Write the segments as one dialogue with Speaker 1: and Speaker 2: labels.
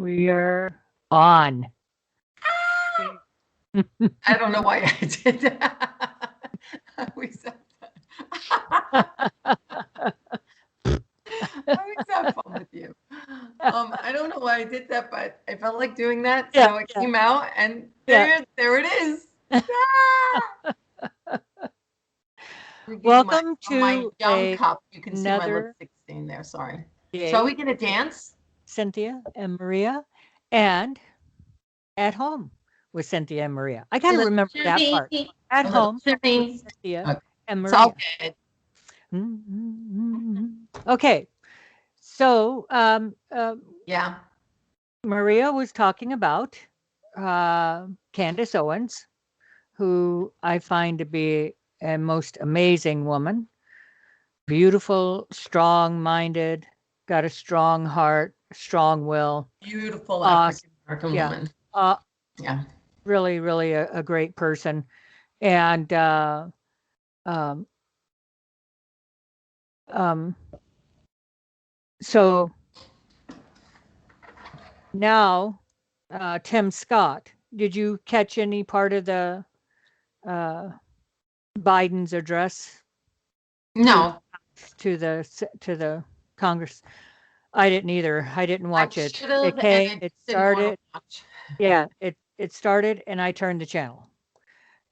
Speaker 1: We are on.
Speaker 2: I don't know why I did that. I always have that. I always have fun with you. I don't know why I did that, but I felt like doing that,
Speaker 1: Yeah,
Speaker 2: so it
Speaker 1: yeah,
Speaker 2: came out, and
Speaker 1: yeah.
Speaker 2: there it is. Ah! Drinking my
Speaker 1: Welcome
Speaker 2: from my
Speaker 1: to
Speaker 2: young cup. You can see my
Speaker 1: another
Speaker 2: lipstick stain there. Sorry. So are we
Speaker 1: day
Speaker 2: gonna
Speaker 1: with
Speaker 2: dance?
Speaker 1: Cynthia and Maria, and at home with Cynthia and Maria. I got
Speaker 2: A
Speaker 1: to
Speaker 2: little
Speaker 1: remember that
Speaker 2: shimmy,
Speaker 1: part. At
Speaker 2: a little
Speaker 1: home with
Speaker 2: shimmy.
Speaker 1: Cynthia
Speaker 2: Okay,
Speaker 1: and
Speaker 2: it's all
Speaker 1: Maria.
Speaker 2: good.
Speaker 1: Okay, so
Speaker 2: Yeah.
Speaker 1: Maria was talking about Candace Owens, who I find to be a most amazing woman, beautiful, strong minded, got a strong heart, strong will.
Speaker 2: Beautiful
Speaker 1: Awesome.
Speaker 2: African American
Speaker 1: Yeah.
Speaker 2: woman.
Speaker 1: Uh,
Speaker 2: Yeah.
Speaker 1: really, really a great person. And um, um, so now, Tim Scott, did you catch any part of the uh, Biden's address to
Speaker 2: No,
Speaker 1: to the Congress? I didn't either. I didn't
Speaker 2: I
Speaker 1: watch it.
Speaker 2: should have,
Speaker 1: It
Speaker 2: and
Speaker 1: came,
Speaker 2: I
Speaker 1: it
Speaker 2: just didn't want to
Speaker 1: started.
Speaker 2: watch.
Speaker 1: Yeah, it started, and I turned the channel,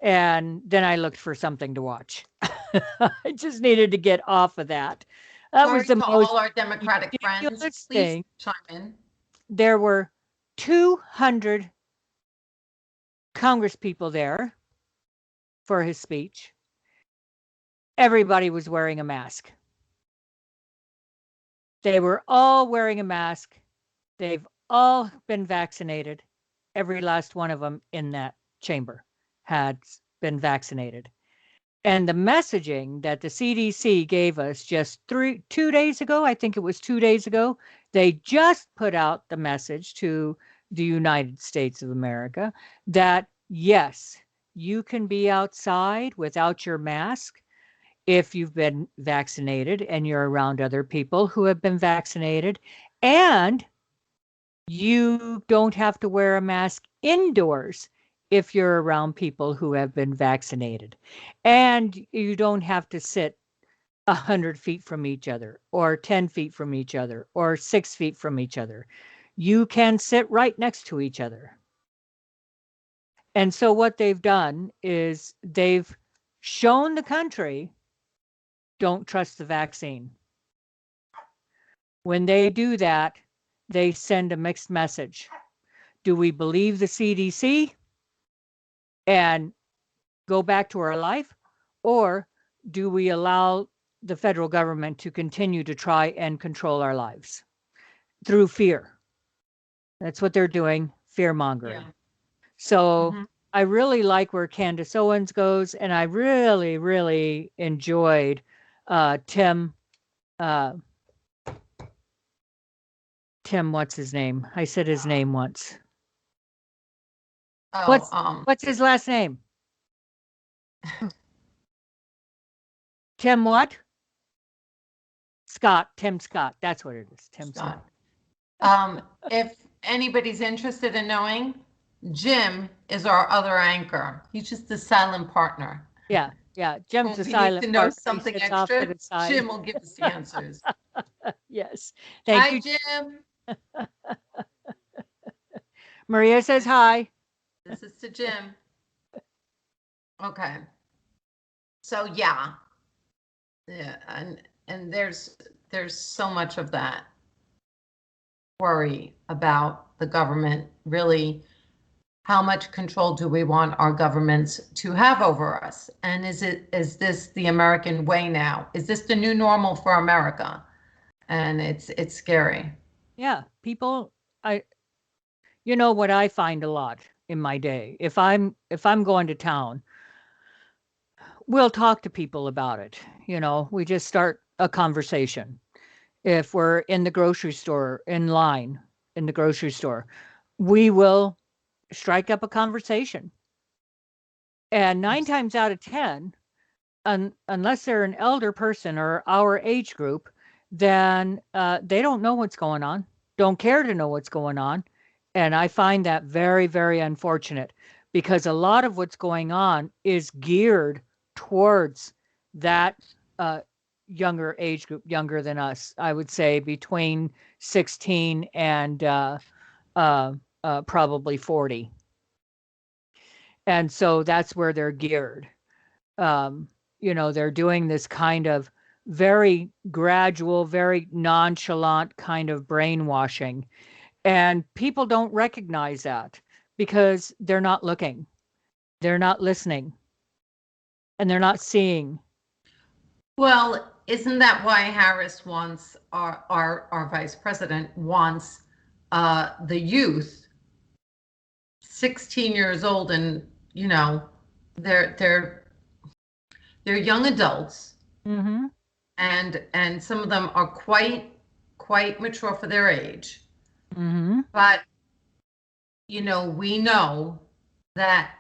Speaker 1: and then I looked for something to watch. I just needed to get off of that. That was
Speaker 2: Sorry
Speaker 1: the
Speaker 2: to
Speaker 1: most
Speaker 2: all our Democratic friends.
Speaker 1: ridiculous
Speaker 2: Please
Speaker 1: thing.
Speaker 2: chime in.
Speaker 1: There were 200 Congress people there for his speech. Everybody was wearing a mask. They were all wearing a mask. They've all been vaccinated. Every last one of them in that chamber had been vaccinated. And the messaging that the CDC gave us just 2 days ago, I think it was 2 days ago, they just put out the message to the United States of America that yes, you can be outside without your mask if you've been vaccinated and you're around other people who have been vaccinated. And you don't have to wear a mask indoors if you're around people who have been vaccinated. And you don't have to sit 100 feet from each other, or 10 feet from each other, or 6 feet from each other. You can sit right next to each other. And so what they've done is they've shown the country don't trust the vaccine. When they do that, they send a mixed message. Do we believe the CDC and go back to our life? Or do we allow the federal government to continue to try and control our lives through fear? That's what they're doing, fear
Speaker 2: Yeah.
Speaker 1: mongering. So
Speaker 2: Hmm.
Speaker 1: I really like where Candace Owens goes, and I really, really enjoyed Tim. Uh, Tim, what's his name? I said his name once.
Speaker 2: Oh,
Speaker 1: What's what's his last name? Tim what? Scott. Tim Scott. That's what it is. Tim
Speaker 2: Scott.
Speaker 1: Scott.
Speaker 2: If anybody's interested in knowing, Jim is our other anchor. He's just the silent partner.
Speaker 1: Yeah, yeah. Jim's
Speaker 2: When
Speaker 1: a
Speaker 2: we need
Speaker 1: silent
Speaker 2: to know
Speaker 1: partner. He
Speaker 2: something
Speaker 1: sits off to
Speaker 2: extra,
Speaker 1: the side.
Speaker 2: Jim will give us the answers.
Speaker 1: Yes. Thank
Speaker 2: Hi,
Speaker 1: you.
Speaker 2: Jim.
Speaker 1: Maria says hi.
Speaker 2: This is to Jim. Okay. So yeah, yeah, and there's so much of that worry about the government. Really, how much control do we want our governments to have over us? And is this the American way now? Is this the new normal for America? And it's scary.
Speaker 1: Yeah, people I you know what I find a lot in my day. If I'm going to town, we'll talk to people about it. We just start a conversation. If we're in the grocery store in line in the grocery store, we will strike up a conversation. And 9 times out of 10, unless they're an elder person or our age group, then they don't know what's going on, don't care to know what's going on. And I find that very, very unfortunate because a lot of what's going on is geared towards that uh, younger age group, younger than us. I would say between 16 and uh, probably 40. And so that's where they're geared. Um, they're doing this kind of very gradual, very nonchalant kind of brainwashing. And people don't recognize that because they're not looking, they're not listening, and they're not seeing.
Speaker 2: Well, isn't that why Harris wants our vice president wants the youth 16 years old and they're they're they're young adults
Speaker 1: Mm-hmm.
Speaker 2: and some of them are quite mature for their age.
Speaker 1: Mm-hmm.
Speaker 2: But we know that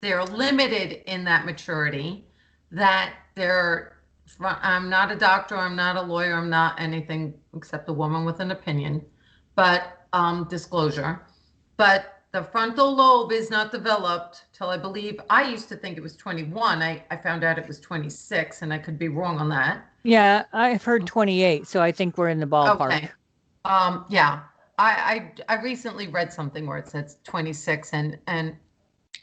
Speaker 2: they're limited in that maturity, that I'm not a doctor, I'm not a lawyer, I'm not anything except a woman with an opinion, but disclosure. But the frontal lobe is not developed till I believe, I used to think it was 21. I found out it was 26, and I could be wrong on that.
Speaker 1: Yeah, I've heard 28, so I think we're in the ballpark.
Speaker 2: Okay. Yeah. I recently read something where it says 26, and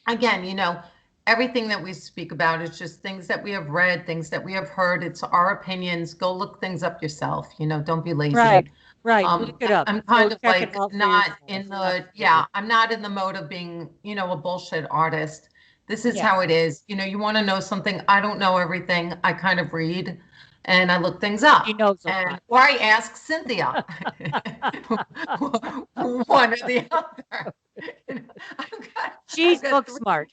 Speaker 2: again, everything that we speak about is just things that we have read, things that we have heard. It's our opinions. Go look things up yourself. Don't be lazy.
Speaker 1: Right, right. Look it up.
Speaker 2: I'm kind of
Speaker 1: check it
Speaker 2: like
Speaker 1: out for
Speaker 2: not
Speaker 1: yourself.
Speaker 2: in the,
Speaker 1: Absolutely.
Speaker 2: yeah, I'm not in the mode of being, a bullshit artist. This is
Speaker 1: Yeah.
Speaker 2: how it is. You want to know something. I don't know everything. I kind of read and I look things up.
Speaker 1: She knows a
Speaker 2: And
Speaker 1: lot.
Speaker 2: or I ask Cynthia, one or the other.
Speaker 1: She's
Speaker 2: I've got
Speaker 1: book
Speaker 2: three,
Speaker 1: smart.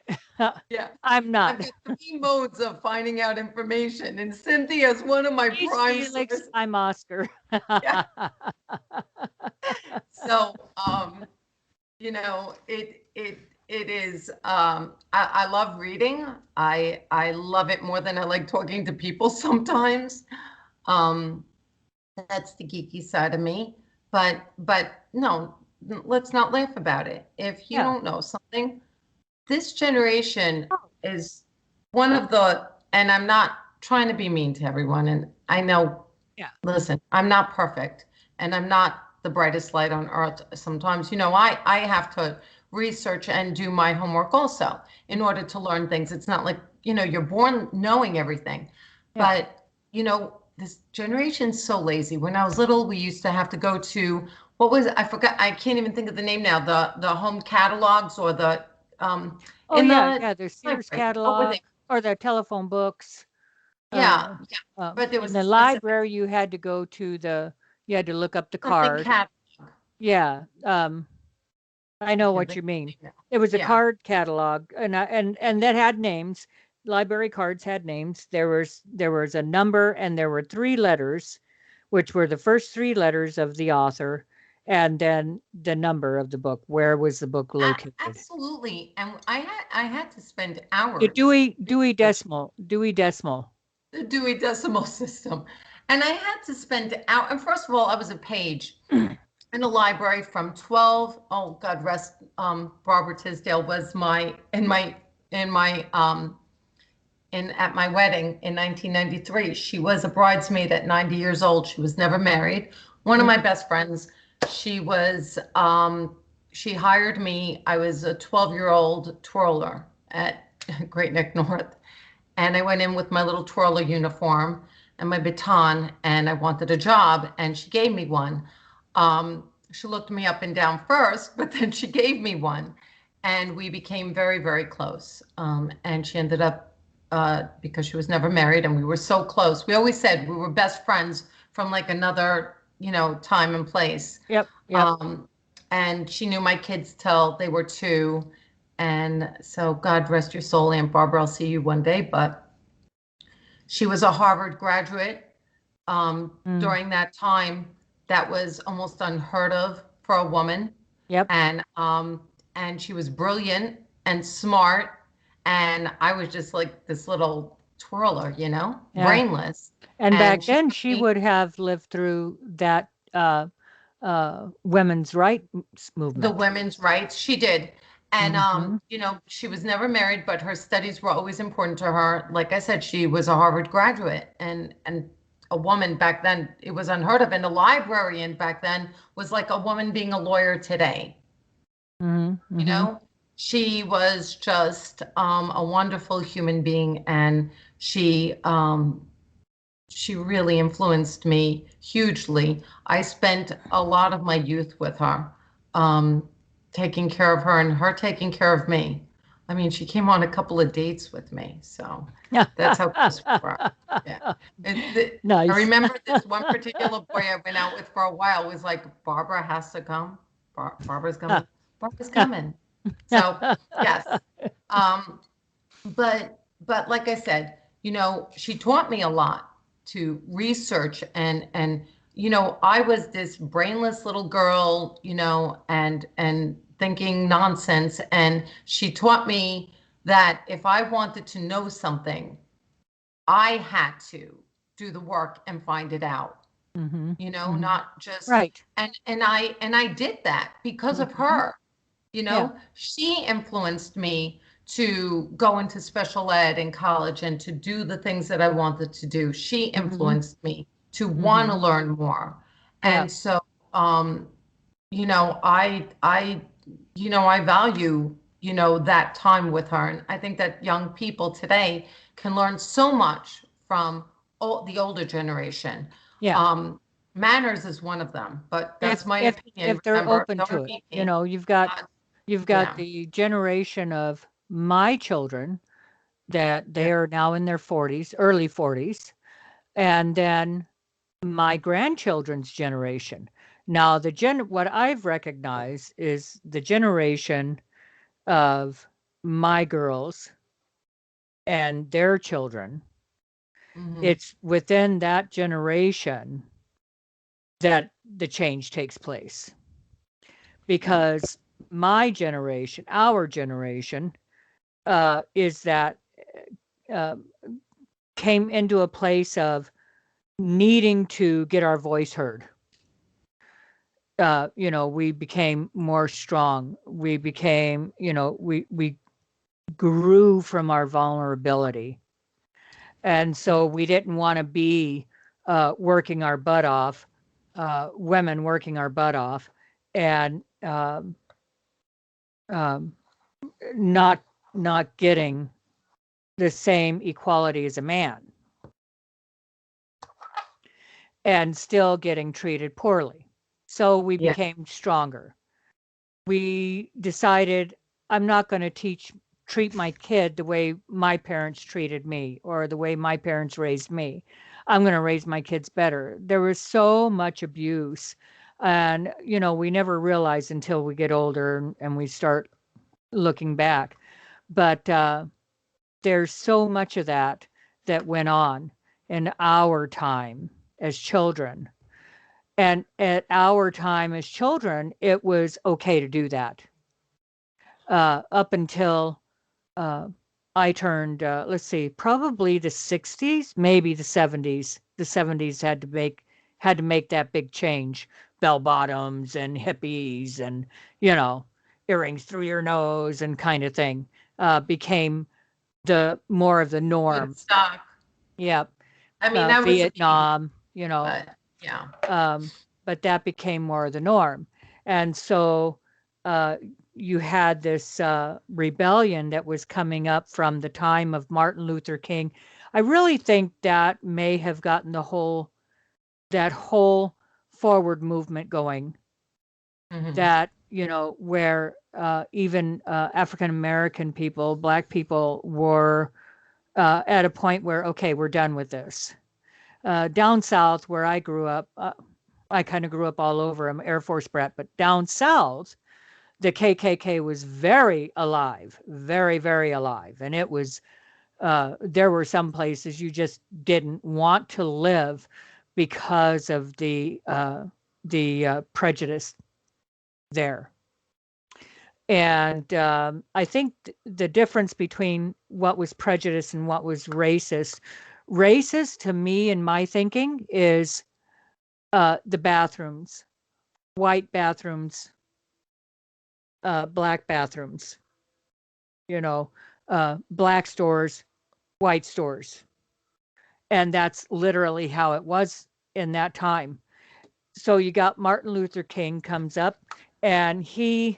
Speaker 2: yeah,
Speaker 1: I'm
Speaker 2: I've
Speaker 1: not.
Speaker 2: got three modes of finding out information, and Cynthia's one of my
Speaker 1: She's
Speaker 2: prime
Speaker 1: Felix.
Speaker 2: sources.
Speaker 1: I'm Oscar.
Speaker 2: Yeah. So, it is. I love reading. I love it more than I like talking to people sometimes. Um, that's the geeky side of me. But no, let's not laugh about it. If you
Speaker 1: Yeah.
Speaker 2: don't know something, this generation
Speaker 1: Oh,
Speaker 2: is one of the, and I'm not trying to be mean to everyone. And I know,
Speaker 1: yeah.
Speaker 2: listen, I'm not perfect and I'm not the brightest light on earth. Sometimes, I have to research and do my homework also in order to learn things. It's not like, you're born knowing everything.
Speaker 1: Yeah.
Speaker 2: But, this generation's so lazy. When I was little, we used to have to go to, what was it? I forgot, I can't even think of the name now, the home catalogs or the
Speaker 1: Oh,
Speaker 2: in
Speaker 1: yeah.
Speaker 2: the
Speaker 1: Yeah. There's Sears
Speaker 2: library. What were
Speaker 1: catalog
Speaker 2: they?
Speaker 1: or the telephone books.
Speaker 2: Yeah, yeah. But there
Speaker 1: In
Speaker 2: was
Speaker 1: the
Speaker 2: a specific
Speaker 1: library, you had to go to you had to look up the
Speaker 2: something
Speaker 1: card.
Speaker 2: cat.
Speaker 1: Yeah. I
Speaker 2: I
Speaker 1: know
Speaker 2: can't
Speaker 1: what
Speaker 2: think
Speaker 1: you
Speaker 2: of the
Speaker 1: mean.
Speaker 2: name now.
Speaker 1: It was a
Speaker 2: Yeah.
Speaker 1: card catalog, and that had names. Library cards had names. There was a number, and there were 3 letters, which were the first 3 letters of the author, and then the number of the book. Where was the book located?
Speaker 2: Absolutely. And I had to spend
Speaker 1: The
Speaker 2: hours
Speaker 1: Dewey Decimal, Dewey Decimal.
Speaker 2: the Dewey Decimal System. And I had to spend hours. And first of all, I was a page in a library from 12. Oh, God rest. Barbara Tisdale was at my wedding in 1993. She was a bridesmaid at 90 years old. She was never married. One of my best friends, she was, she hired me. I was a 12-year-old twirler at Great Neck North. And I went in with my little twirler uniform and my baton, and I wanted a job, and she gave me one. She looked me up and down first, but then she gave me one, and we became very, very close. And she ended up, because she was never married, and we were so close. We always said we were best friends from like another, time and place.
Speaker 1: Yep, yep.
Speaker 2: And she knew my kids till they were 2. And so God rest your soul, Aunt Barbara, I'll see you one day. But she was a Harvard graduate.
Speaker 1: Mm,
Speaker 2: During that time, that was almost unheard of for a woman.
Speaker 1: yep.
Speaker 2: And she was brilliant and smart. And I was just like this little twirler,
Speaker 1: Yeah.
Speaker 2: brainless.
Speaker 1: And back
Speaker 2: And she
Speaker 1: then,
Speaker 2: took
Speaker 1: she
Speaker 2: me,
Speaker 1: would have lived through that women's rights
Speaker 2: The
Speaker 1: movement.
Speaker 2: women's rights, she did. And
Speaker 1: Hmm.
Speaker 2: she was never married, but her studies were always important to her. Like I said, she was a Harvard graduate, and a woman back then, it was unheard of. And a librarian back then was like a woman being a lawyer today.
Speaker 1: Hmm.
Speaker 2: You
Speaker 1: Hmm.
Speaker 2: know, she was just a wonderful human being, and she really influenced me hugely. I spent a lot of my youth with her, um, taking care of her and her taking care of me. I mean, she came on a couple of dates with me, so that's how close we were. Yeah. I
Speaker 1: Nice.
Speaker 2: remember this one particular boy I went out with for a while was like, Barbara has to come. Barbara's coming. Barbara's coming. So, yes. Um, but like I said, she taught me a lot to research and I was this brainless little girl, and thinking nonsense, and she taught me that if I wanted to know something, I had to do the work and find it out,
Speaker 1: Hmm. Hmm.
Speaker 2: not just
Speaker 1: Right.
Speaker 2: and I did that because of
Speaker 1: Hmm.
Speaker 2: her.
Speaker 1: Yeah.
Speaker 2: She influenced me to go into special ed in college and to do the things that I wanted to do. She
Speaker 1: Hmm.
Speaker 2: influenced me to want to
Speaker 1: Hmm.
Speaker 2: learn more.
Speaker 1: Yeah.
Speaker 2: And so, I value, that time with her. And I think that young people today can learn so much from the older generation.
Speaker 1: Yeah.
Speaker 2: Um, Manners is one of them, but
Speaker 1: If
Speaker 2: that's my
Speaker 1: if
Speaker 2: opinion.
Speaker 1: if they're
Speaker 2: Remember,
Speaker 1: open
Speaker 2: don't
Speaker 1: to it,
Speaker 2: repeat me. Uh,
Speaker 1: you've got
Speaker 2: yeah.
Speaker 1: the generation of my children that
Speaker 2: Yeah.
Speaker 1: they are now in their 40s, early 40s, and then my grandchildren's generation. Now, what I've recognized is the generation of my girls and their children.
Speaker 2: Hmm.
Speaker 1: It's within that generation that the change takes place
Speaker 2: Yeah.
Speaker 1: because our generation, is that uh, came into a place of needing to get our voice heard. We became more strong. We became, we grew from our vulnerability. And so we didn't want to be working our butt off, women working our butt off, and um, not not getting the same equality as a man, and still getting treated poorly. So we
Speaker 2: Yeah.
Speaker 1: became stronger. We decided I'm not going to treat my kid the way my parents treated me or the way my parents raised me. I'm going to raise my kids better. There was so much abuse, and we never realize until we get older and we start looking back. But there's so much of that went on in our time as children. And at our time as children, it was okay to do that, up until uh, I turned, let's see, probably the 60s, maybe the 70s. The 70s had to make that big change. Bell bottoms and hippies and, you know, earrings through your nose and kind of thing, became the more of the norm.
Speaker 2: Woodstock.
Speaker 1: Yep.
Speaker 2: I mean, that was a big,
Speaker 1: Vietnam,
Speaker 2: but yeah.
Speaker 1: um, but that became more of the norm. And so uh, you had this rebellion that was coming up from the time of Martin Luther King. I really think that may have gotten that whole forward movement going.
Speaker 2: Hmm.
Speaker 1: That where even African American people, Black people, were at a point where okay, we're done with this. Down south, where I grew up, I kind of grew up all over. I'm Air Force brat, but down south, the KKK was very alive, very, very alive. And it was, there were some places you just didn't want to live because of the prejudice there. And I think the difference between what was prejudice and what was racist to me in my thinking is the bathrooms. white bathrooms, black bathrooms, you know, black stores, white stores. And that's literally how it was in that time. So you got Martin Luther King comes up and he's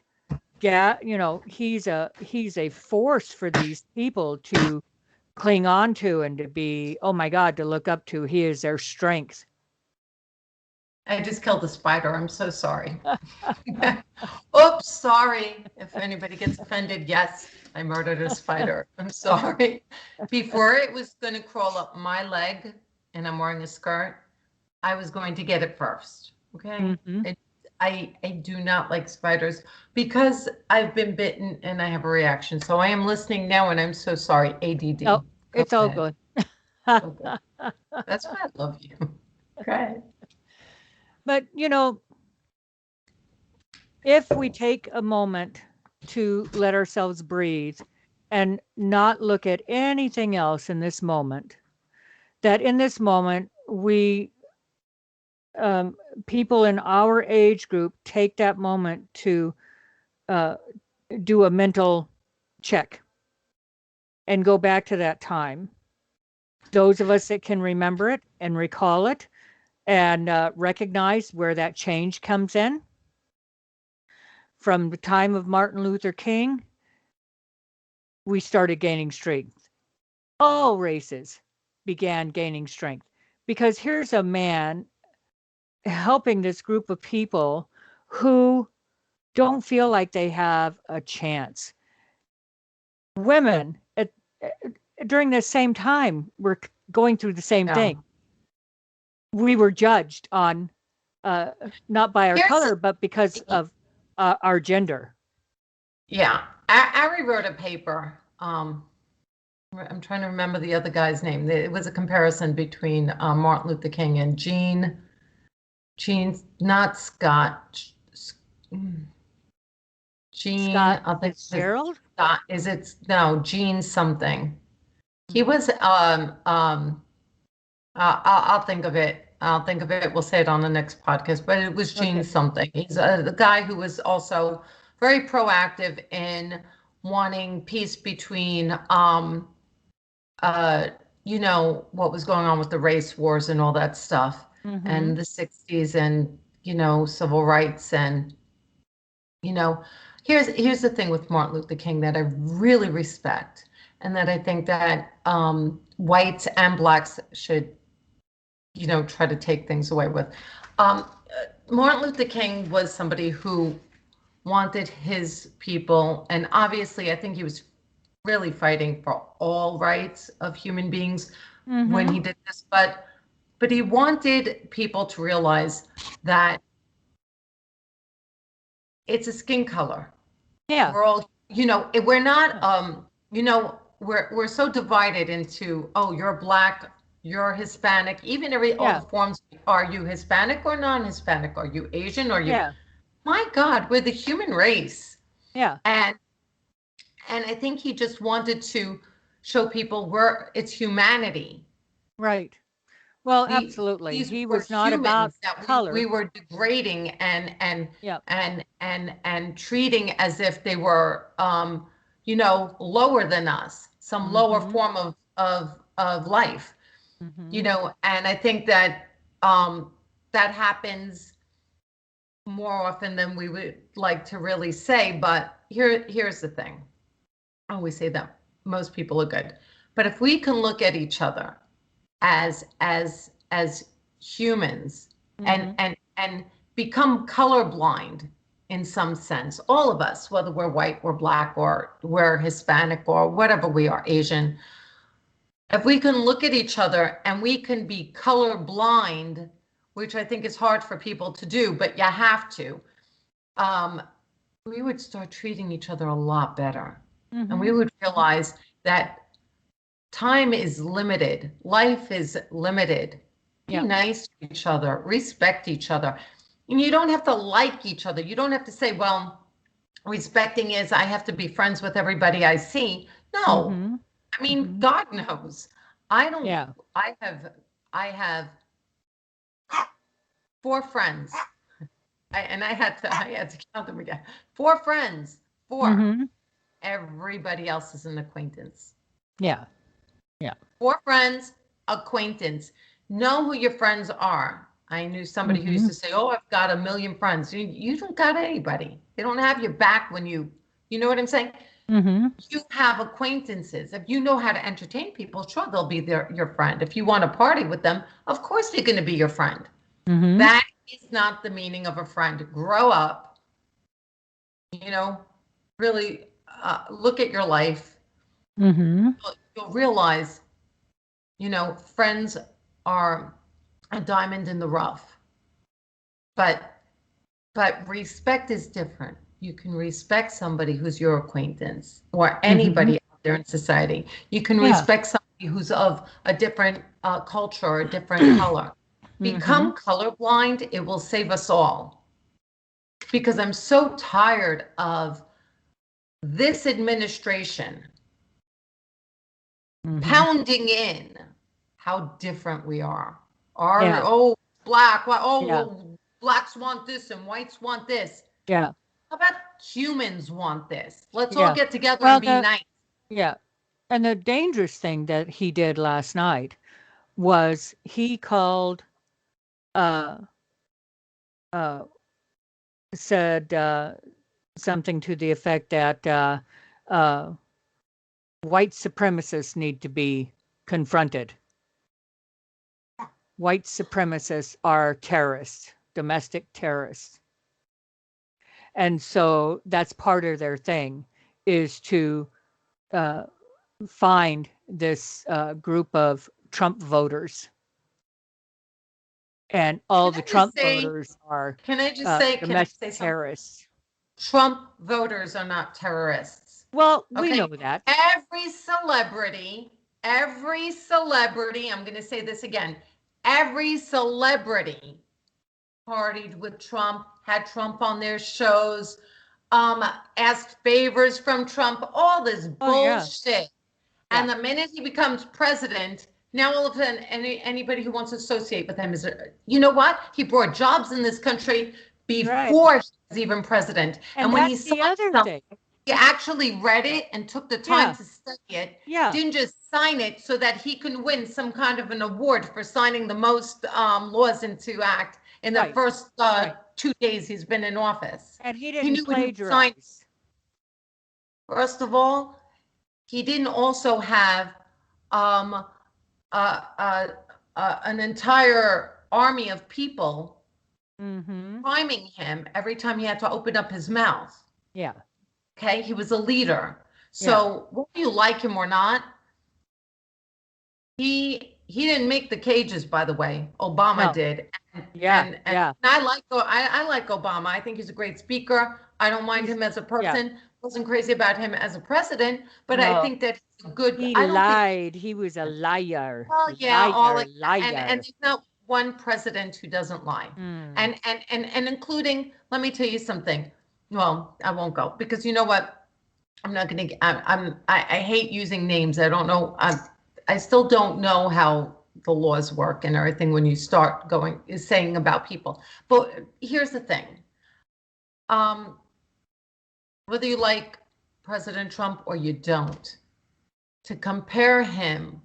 Speaker 1: a force for these people to cling on to and to be, oh my God, to look up to. He is their strength.
Speaker 2: I just killed a spider. I'm so sorry. Oops, sorry. If anybody gets offended, yes, I murdered a spider. I'm sorry. Before it was going to crawl up my leg, and I'm wearing a skirt, I was going to get it first. Okay.
Speaker 1: Mm-hmm.
Speaker 2: I do not like spiders because I've been bitten and I have a reaction. So I am listening now, and I'm so sorry. ADD.
Speaker 1: Oh,
Speaker 2: Go
Speaker 1: it's all
Speaker 2: ahead.
Speaker 1: good.
Speaker 2: Go ahead. That's why I love you. Go ahead.
Speaker 1: But, if we take a moment to let ourselves breathe and not look at anything else in this moment, that in this moment, um, people in our age group take that moment to uh, do a mental check and go back to that time. Those of us that can remember it and recall it and recognize where that change comes in from the time of Martin Luther King, we started gaining strength. All races began gaining strength because here's a man helping this group of people who don't feel like they have a chance. Women during the same time were going through the same
Speaker 2: Yeah.
Speaker 1: thing. We were judged on uh, not by our
Speaker 2: Here's,
Speaker 1: color, but because of our gender.
Speaker 2: yeah. Ari wrote a paper. I'm trying to remember the other guy's name. It was a comparison between Martin Luther King and not Scott. Gene,
Speaker 1: Scott
Speaker 2: I think
Speaker 1: Fitzgerald.
Speaker 2: Scott, no, Gene something. He was, I'll think of it. I'll think of it. We'll say it on the next podcast, but it was Gene
Speaker 1: Okay.
Speaker 2: something. He's the guy who was also very proactive in wanting peace between, uh, what was going on with the race wars and all that stuff,
Speaker 1: Mm-hmm.
Speaker 2: and the 60s and, civil rights. And, you know, here's the thing with Martin Luther King that I really respect, and that I think that whites and blacks should, try to take things away with. Martin Luther King was somebody who wanted his people, and obviously I think he was really fighting for all rights of human beings when
Speaker 1: Mm-hmm.
Speaker 2: he did this, but he wanted people to realize that it's a skin color.
Speaker 1: Yeah.
Speaker 2: We're all, we're not,
Speaker 1: Yeah.
Speaker 2: we're so divided into, oh, you're black, you're Hispanic, even all the
Speaker 1: Yeah.
Speaker 2: forms. Are you Hispanic or non-Hispanic? Are you Asian?
Speaker 1: Yeah.
Speaker 2: My God, we're the human race.
Speaker 1: Yeah.
Speaker 2: And I think he just wanted to show people it's humanity.
Speaker 1: Right. Well,
Speaker 2: the
Speaker 1: absolutely.
Speaker 2: These
Speaker 1: He
Speaker 2: were
Speaker 1: was not about
Speaker 2: humans that we
Speaker 1: color.
Speaker 2: were degrading
Speaker 1: Yeah.
Speaker 2: and treating as if they were lower than us, some lower
Speaker 1: Mm-hmm.
Speaker 2: form of life,
Speaker 1: Mm-hmm.
Speaker 2: and I think that that happens more often than we would like to really say. But here's the thing. I always say that most people are good, but if we can look at each other as humans, and
Speaker 1: Mm-hmm.
Speaker 2: and become colorblind in some sense, all of us, whether we're white or black or we're Hispanic or whatever we are, Asian, if we can look at each other and we can be colorblind, which I think is hard for people to do, but you have to, um, we would start treating each other a lot better. And
Speaker 1: Mm-hmm.
Speaker 2: we would realize that time is limited. Life is limited. Be
Speaker 1: Yeah.
Speaker 2: nice to each other, respect each other. And you don't have to like each other. You don't have to say, well, respecting is I have to be friends with everybody I see. No.
Speaker 1: Mm-hmm.
Speaker 2: I mean,
Speaker 1: Mm-hmm.
Speaker 2: God knows. I don't,
Speaker 1: Yeah.
Speaker 2: I have 4 friends I had to count them again. 4 friends, 4.
Speaker 1: Mm-hmm.
Speaker 2: Everybody else is an acquaintance.
Speaker 1: Yeah. Yeah.
Speaker 2: 4 friends, acquaintance. Know who your friends are. I knew somebody who used
Speaker 1: Mm-hmm.
Speaker 2: to say, "Oh, I've got a million friends." You don't got anybody. They don't have your back when you know what I'm saying?
Speaker 1: Mm-hmm.
Speaker 2: You have acquaintances. If you know how to entertain people, sure, they'll be your friend. If you want to party with them, of course they're going to be your friend.
Speaker 1: Mm-hmm.
Speaker 2: That is not the meaning of a friend. Grow up, you know, really look at your life.
Speaker 1: Mm-hmm.
Speaker 2: You'll realize, friends are a diamond in the rough, but respect is different. You can respect somebody who's your acquaintance or
Speaker 1: Mm-hmm.
Speaker 2: anybody out there in society. You can
Speaker 1: Yeah.
Speaker 2: respect somebody who's of a different culture or a different color.
Speaker 1: Mm-hmm.
Speaker 2: Become colorblind. It will save us all. Because I'm so tired of this administration
Speaker 1: Mm-hmm.
Speaker 2: pounding in how different we are. Our,
Speaker 1: Yeah.
Speaker 2: oh, black,
Speaker 1: Yeah.
Speaker 2: well, blacks want this and whites want this.
Speaker 1: Yeah.
Speaker 2: How about humans want this? Let's all
Speaker 1: Yeah.
Speaker 2: get together and
Speaker 1: Well,
Speaker 2: be nice.
Speaker 1: yeah. And the dangerous thing that he did last night was he called, uh, uh, said something to the effect that uh, white supremacists need to be confronted. White supremacists are terrorists, domestic terrorists. And so that's part of their thing is to uh, find this group of Trump voters. And all
Speaker 2: Can
Speaker 1: the
Speaker 2: I just
Speaker 1: Trump
Speaker 2: say,
Speaker 1: voters are
Speaker 2: can I
Speaker 1: domestic
Speaker 2: say something?
Speaker 1: terrorists.
Speaker 2: Trump voters are not terrorists.
Speaker 1: Well, we know
Speaker 2: Okay.
Speaker 1: that.
Speaker 2: Every celebrity, I'm going to say this again, every celebrity partied with Trump, had Trump on their shows, asked favors from Trump, all this
Speaker 1: Oh, yeah.
Speaker 2: bullshit.
Speaker 1: Yeah.
Speaker 2: And the minute he becomes president, now all of a sudden, anybody who wants to associate with him is, you know what? He brought jobs in this country
Speaker 1: Right.
Speaker 2: before he was even president.
Speaker 1: And
Speaker 2: And when he
Speaker 1: that's
Speaker 2: signed
Speaker 1: the other
Speaker 2: something,
Speaker 1: thing.
Speaker 2: he actually read it and took the time
Speaker 1: Yeah.
Speaker 2: to study it,
Speaker 1: Yeah.
Speaker 2: didn't just sign it so that he can win some kind of an award for signing the most laws into act in the
Speaker 1: Right.
Speaker 2: first
Speaker 1: Right.
Speaker 2: 2 days he's been in office.
Speaker 1: And he
Speaker 2: He
Speaker 1: didn't
Speaker 2: knew what he was signing.
Speaker 1: plagiarize.
Speaker 2: First of all, he didn't also have um, uh, an entire army of people
Speaker 1: Mm-hmm.
Speaker 2: priming him every time he had to open up his mouth.
Speaker 1: Yeah.
Speaker 2: Okay, he was a leader.
Speaker 1: Yeah.
Speaker 2: So whether you like him or not, he didn't make the cages, by the way. Obama
Speaker 1: No.
Speaker 2: did. And
Speaker 1: Yeah.
Speaker 2: and
Speaker 1: Yeah.
Speaker 2: I like Obama. I think he's a great speaker. I don't mind
Speaker 1: He's,
Speaker 2: him as a
Speaker 1: yeah.
Speaker 2: person. Wasn't crazy about him as a president, but I
Speaker 1: No.
Speaker 2: think that he's a good.
Speaker 1: He
Speaker 2: I don't think.
Speaker 1: lied. He was a liar.
Speaker 2: Well, yeah, all
Speaker 1: Liar.
Speaker 2: like and
Speaker 1: Liar.
Speaker 2: there's not one president who doesn't lie.
Speaker 1: Mm.
Speaker 2: And including, let me tell you something. Well, I won't go because you know what? I'm not gonna. I hate using names. I don't know. I still don't know how the laws work and everything when you start going is saying about people. But here's the thing. Um, whether you like President Trump or you don't, to compare him,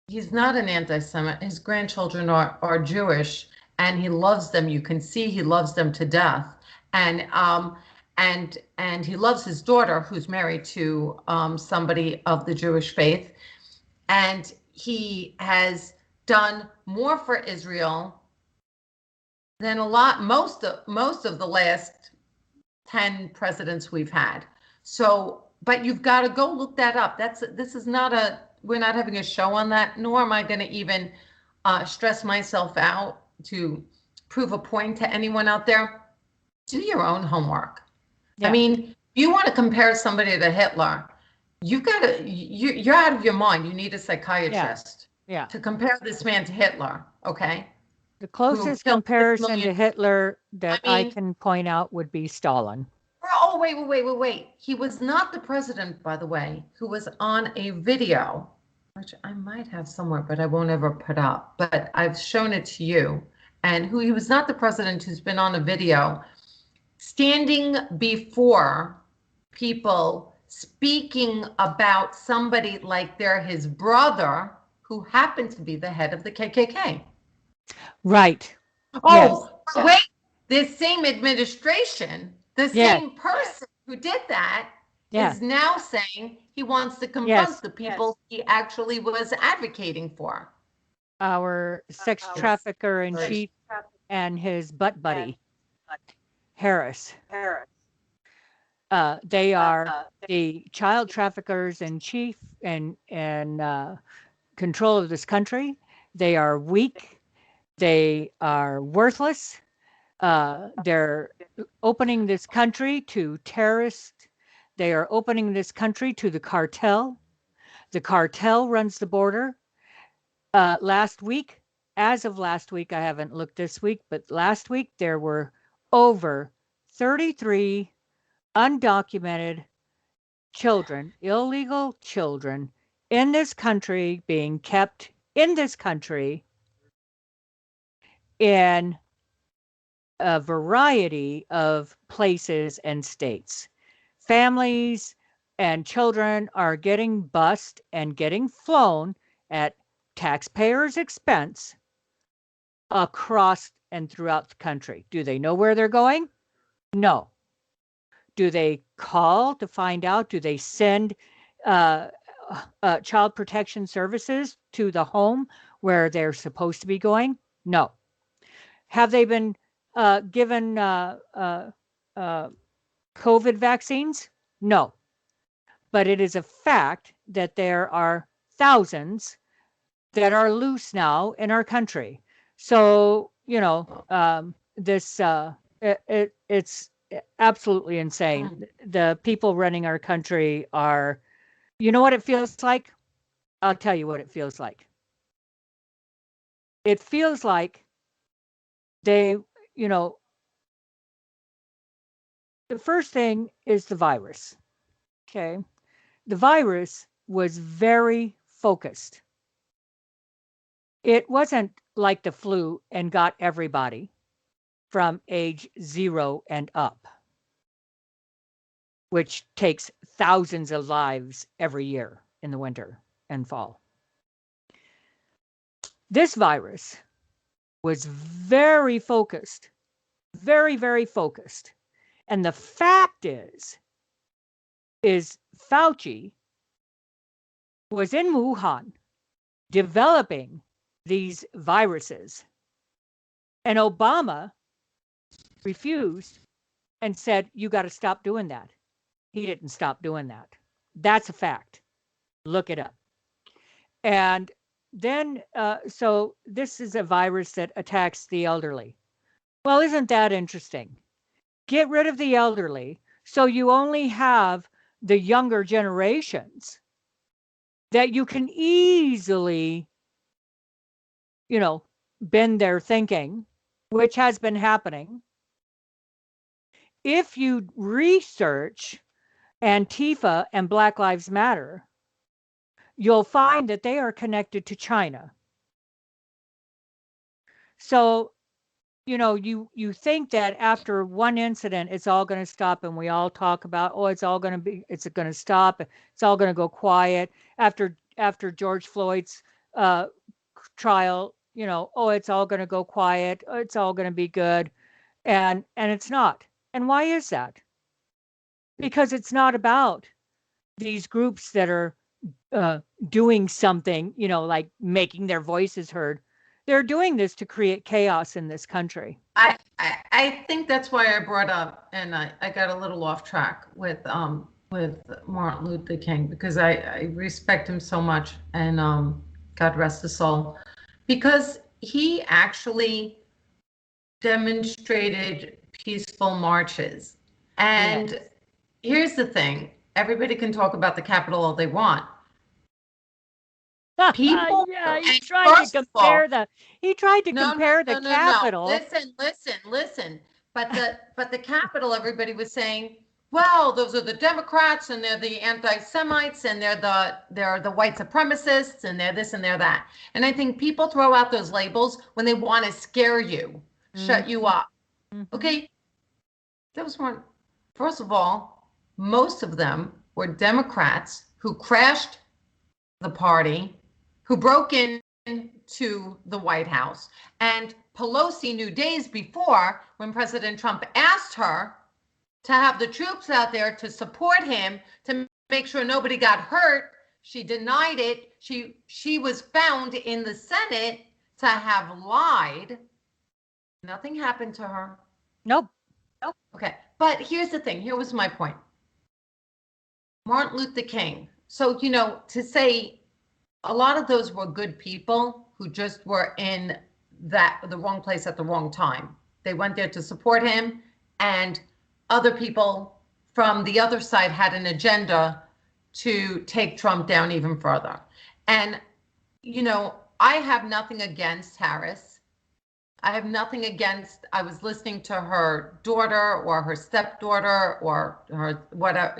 Speaker 2: he's not an anti-Semite. His grandchildren are Jewish, and he loves them. You can see he loves them to death, and and he loves his daughter, who's married to somebody of the Jewish faith, and he has done more for Israel than most of the last 10 presidents we've had. So, but you've got to go look that up. This is not we're not having a show on that, nor am I going to even stress myself out to prove a point to anyone out there. Do your own homework. I
Speaker 1: Yeah.
Speaker 2: mean, if you want to compare somebody to Hitler, you're out of your mind. You need a
Speaker 1: Yeah.
Speaker 2: psychiatrist
Speaker 1: Yeah.
Speaker 2: to compare this man to Hitler, okay?
Speaker 1: The
Speaker 2: Who
Speaker 1: closest
Speaker 2: killed 6
Speaker 1: comparison
Speaker 2: million.
Speaker 1: to Hitler
Speaker 2: I
Speaker 1: that I
Speaker 2: mean,
Speaker 1: can point out would be Stalin.
Speaker 2: oh, wait. He was not the president, by the way, who was on a video, which I might have somewhere, but I won't ever put up. But I've shown it to you. and who he was not the president who's been on a video standing before people speaking about somebody like they're his brother who happened to be the head of the KKK.
Speaker 1: Right.
Speaker 2: Oh, wait, this same administration, the
Speaker 1: Yes.
Speaker 2: same person who did that
Speaker 1: Yeah.
Speaker 2: is now saying he wants to confront
Speaker 1: Yes.
Speaker 2: the people he actually was advocating for.
Speaker 1: Our sex trafficker in chief and his butt buddy, Harris. They are the child traffickers in chief and control of this country. They are weak. They are worthless. They're opening this country to terrorists. They are opening this country to the cartel. The cartel runs the border. Last week, as of last week, I haven't looked this week, but last week there were over 33 undocumented children, illegal children in this country being kept in this country in a variety of places and states. Families and children are getting bused and getting flown at taxpayers' expense across and throughout the country. Do they know where they're going? No. Do they call to find out? Do they send uh, child protection services to the home where they're supposed to be going? No. Have they been given COVID vaccines? No. But it is a fact that there are thousands that are loose now in our country. So, it's absolutely insane. The people running our country are, you know what it feels like? I'll tell you what it feels like. It feels like they, you know, the first thing is the virus. Okay. The virus was very focused. It wasn't like the flu and got everybody from age 0 and up, which takes thousands of lives every year in the winter and fall. This virus was very focused, very, very focused. And the fact is Fauci was in Wuhan developing these viruses. And Obama refused and said, you got to stop doing that. He didn't stop doing that. That's a fact. Look it up. And then, so this is a virus that attacks the elderly. Well, isn't that interesting? Get rid of the elderly so you only have the younger generations that you can easily, bend their thinking, which has been happening. If you research Antifa and Black Lives Matter, you'll find that they are connected to China. So, you think that after one incident, it's all going to stop, and we all talk about, it's going to stop, it's all going to go quiet. After George Floyd's trial, it's all going to go quiet, it's all going to be good, and it's not. And why is that? Because it's not about these groups that are doing something, like making their voices heard. They're doing this to create chaos in this country.
Speaker 2: I think that's why I brought up, and I got a little off track with Martin Luther King, because I respect him so much, and God rest his soul, because he actually demonstrated peaceful marches. And here's the thing, everybody can talk about the Capitol all they want. People,
Speaker 1: he tried to compare the Capitol.
Speaker 2: Listen. But the Capitol, everybody was saying, well, those are the Democrats and they're the anti-Semites and they're the white supremacists and they're this and they're that. And I think people throw out those labels when they want to scare you, shut you up. Okay? Those weren't, first of all, most of them were Democrats who crashed the party, who broke into the White House. And Pelosi knew days before, when President Trump asked her to have the troops out there to support him, to make sure nobody got hurt, she denied it. She was found in the Senate to have lied. Nothing happened to her.
Speaker 1: Nope.
Speaker 2: Okay, but here's the thing. Here was my point. Martin Luther King. So, to say a lot of those were good people who just were in the wrong place at the wrong time. They went there to support him, and other people from the other side had an agenda to take Trump down even further. And, I have nothing against Harris. I have nothing against, I was listening to her daughter or her stepdaughter or her whatever,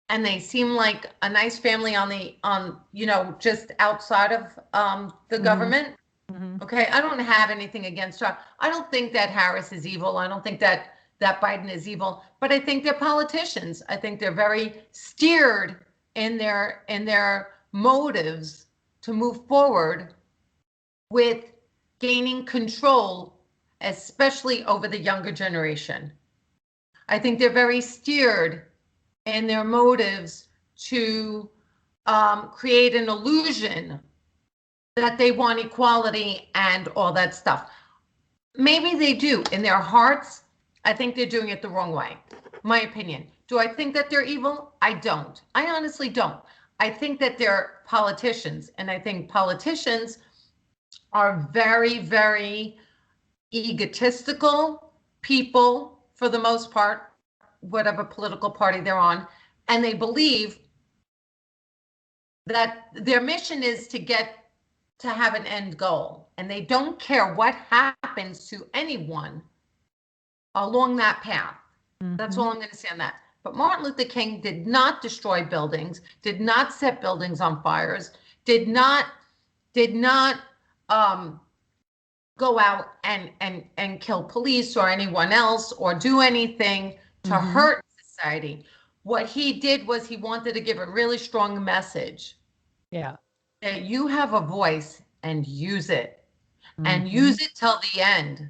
Speaker 2: and they seem like a nice family just outside of the government. Okay, I don't have anything against her. I don't think that Harris is evil. I don't think that Biden is evil, but I think they're politicians. I think they're very steered in their motives to move forward with gaining control, especially over the younger generation. I think they're very steered in their motives to create an illusion that they want equality and all that stuff. Maybe they do in their hearts. I think they're doing it the wrong way. My opinion. Do I think that they're evil? I don't. I honestly don't. I think that they're politicians, and I think politicians are very, very egotistical people for the most part, whatever political party they're on, and they believe that their mission is to have an end goal, and they don't care what happens to anyone along that path. That's all I'm going to say on that. But Martin Luther King did not destroy buildings, did not set buildings on fires, did not go out and kill police or anyone else or do anything to hurt society. What he did was he wanted to give a really strong message.
Speaker 1: Yeah.
Speaker 2: That you have a voice and use it. And use it till the end.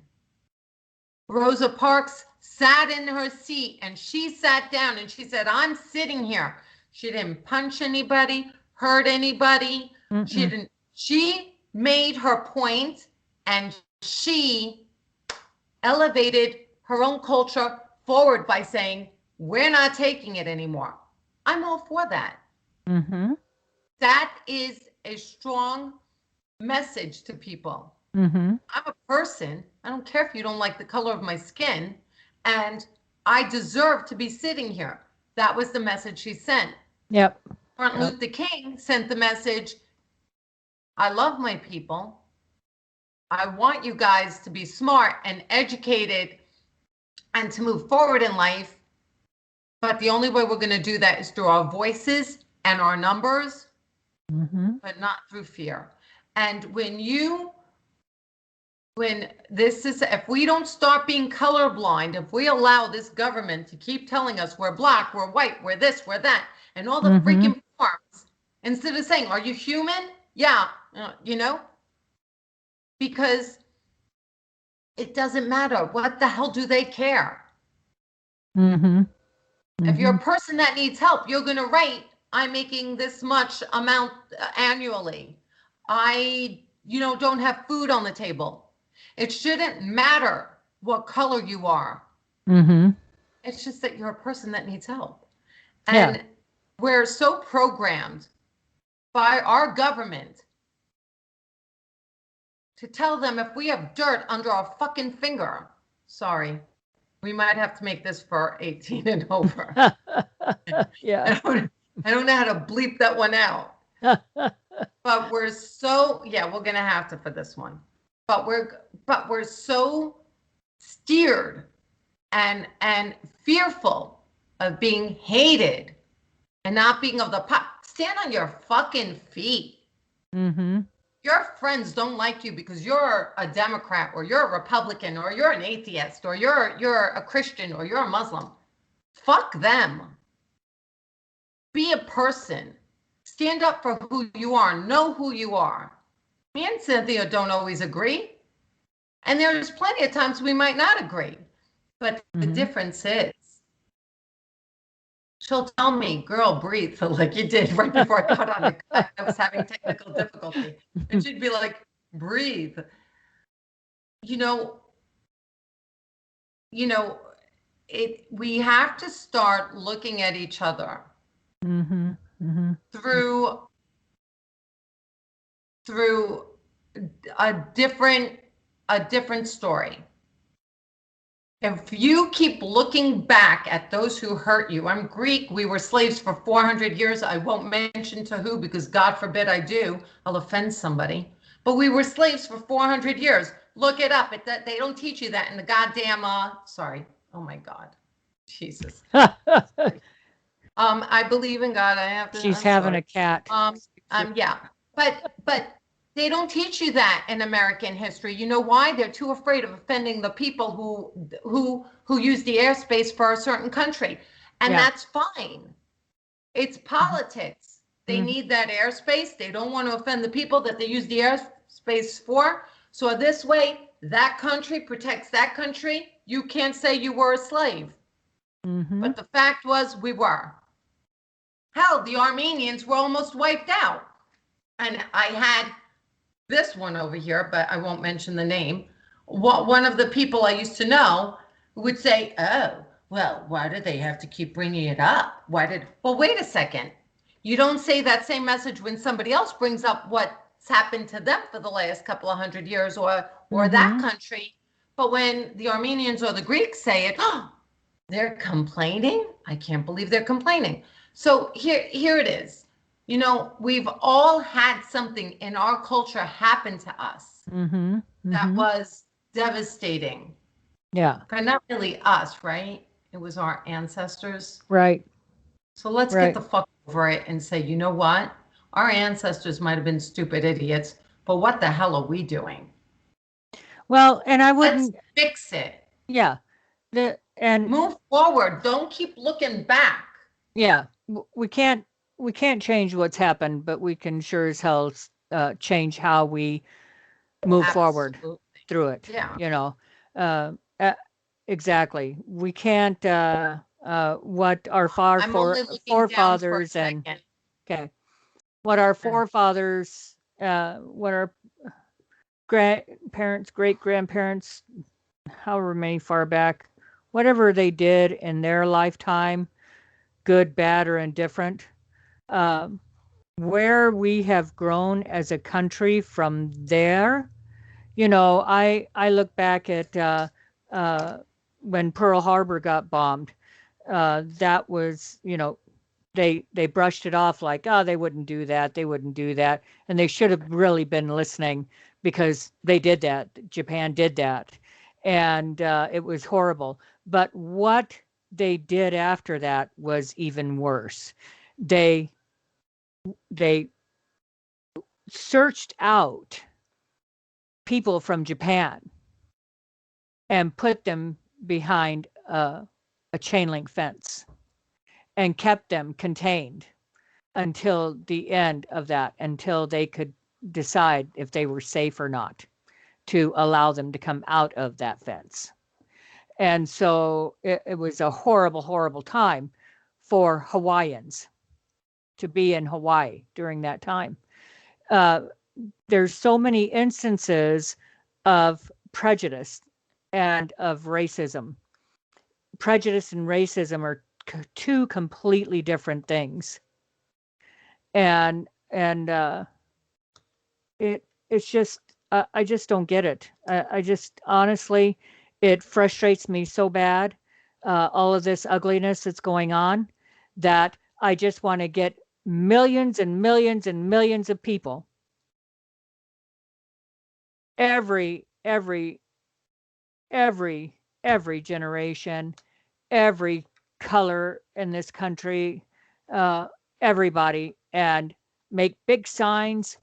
Speaker 2: Rosa Parks sat in her seat and she sat down and she said, I'm sitting here. She didn't punch anybody, hurt anybody. She made her point, and she elevated her own culture forward by saying, we're not taking it anymore. I'm all for that. That is a strong message to people. I'm a person. I don't care if you don't like the color of my skin, and I deserve to be sitting here. That was the message she sent.
Speaker 1: Yep.
Speaker 2: Martin Luther King sent the message, I love my people. I want you guys to be smart and educated and to move forward in life. But the only way we're going to do that is through our voices and our numbers, but not through fear. And if we don't stop being colorblind, if we allow this government to keep telling us we're black, we're white, we're this, we're that, and all the freaking forms, instead of saying, are you human? Yeah, because it doesn't matter. What the hell do they care? If you're a person that needs help, you're going to write, I'm making this much amount annually. I, don't have food on the table. It shouldn't matter what color you are. It's just that you're a person that needs help. And we're so programmed by our government to tell them if we have dirt under our fucking finger, sorry, we might have to make this for 18 and over.
Speaker 1: Yeah.
Speaker 2: I don't know how to bleep that one out. But we're so, we're going to have to for this one. But we're so steered and fearful of being hated and not being able to stand on your fucking feet.
Speaker 1: Mm-hmm.
Speaker 2: Your friends don't like you because you're a Democrat or you're a Republican or you're an atheist or you're a Christian or you're a Muslim. Fuck them. Be a person. Stand up for who you are. Know who you are. Me and Cynthia don't always agree. And there's plenty of times we might not agree. But the difference is, she'll tell me, girl, breathe, like you did right before I got on the cut. I was having technical difficulty. And she'd be like, breathe. You know, we have to start looking at each other through a different story. If you keep looking back at those who hurt you, I'm Greek, we were slaves for 400 years. I won't mention to who, because God forbid I do, I'll offend somebody. But we were slaves for 400 years. Look it up. They don't teach you that in the goddamn, sorry. Oh my God. Jesus. I believe in God. I have to.
Speaker 1: She's having a cat.
Speaker 2: Yeah. But they don't teach you that in American history. You know why? They're too afraid of offending the people who use the airspace for a certain country. And that's fine. It's politics. They need that airspace. They don't want to offend the people that they use the airspace for. So this way, that country protects that country. You can't say you were a slave. But the fact was, we were. Hell, the Armenians were almost wiped out. And I had this one over here, but I won't mention the name. One of the people I used to know would say, oh, well, why do they have to keep bringing it up? Well, wait a second. You don't say that same message when somebody else brings up what's happened to them for the last couple of 100 years or that country. But when the Armenians or the Greeks say it, oh, they're complaining? I can't believe they're complaining. So here it is. You know, we've all had something in our culture happen to us that was devastating.
Speaker 1: Yeah.
Speaker 2: But not really us, right? It was our ancestors.
Speaker 1: Right.
Speaker 2: So let's get the fuck over it and say, you know what? Our ancestors might have been stupid idiots, but what the hell are we doing?
Speaker 1: Well, and I wouldn't.
Speaker 2: Let's fix it.
Speaker 1: Yeah. And
Speaker 2: move forward. Don't keep looking back.
Speaker 1: Yeah. We can't change what's happened, but we can sure as hell change how we move forward through it.
Speaker 2: Yeah.
Speaker 1: You know, exactly. We can't. What our forefathers and okay, what our forefathers, what our grandparents, great grandparents, however many far back, whatever they did in their lifetime, good, bad, or indifferent. Where we have grown as a country from there, you know, I look back at when Pearl Harbor got bombed. That was, you know, they brushed it off like, oh, they wouldn't do that, they wouldn't do that, and they should have really been listening because they did that. Japan did that, and it was horrible. But what they did after that was even worse. They they searched out people from Japan and put them behind a chain link fence and kept them contained until the end of that, until they could decide if they were safe or not to allow them to come out of that fence. And so it was a horrible, horrible time for Hawaiians to be in Hawaii during that time. There's so many instances of prejudice and of racism. Prejudice and racism are two completely different things, and it's just I just don't get it. I just honestly, it frustrates me so bad. All of this ugliness that's going on, that I just want to get millions and millions and millions of people, every every generation, every color in this country, uh, everybody, and make big signs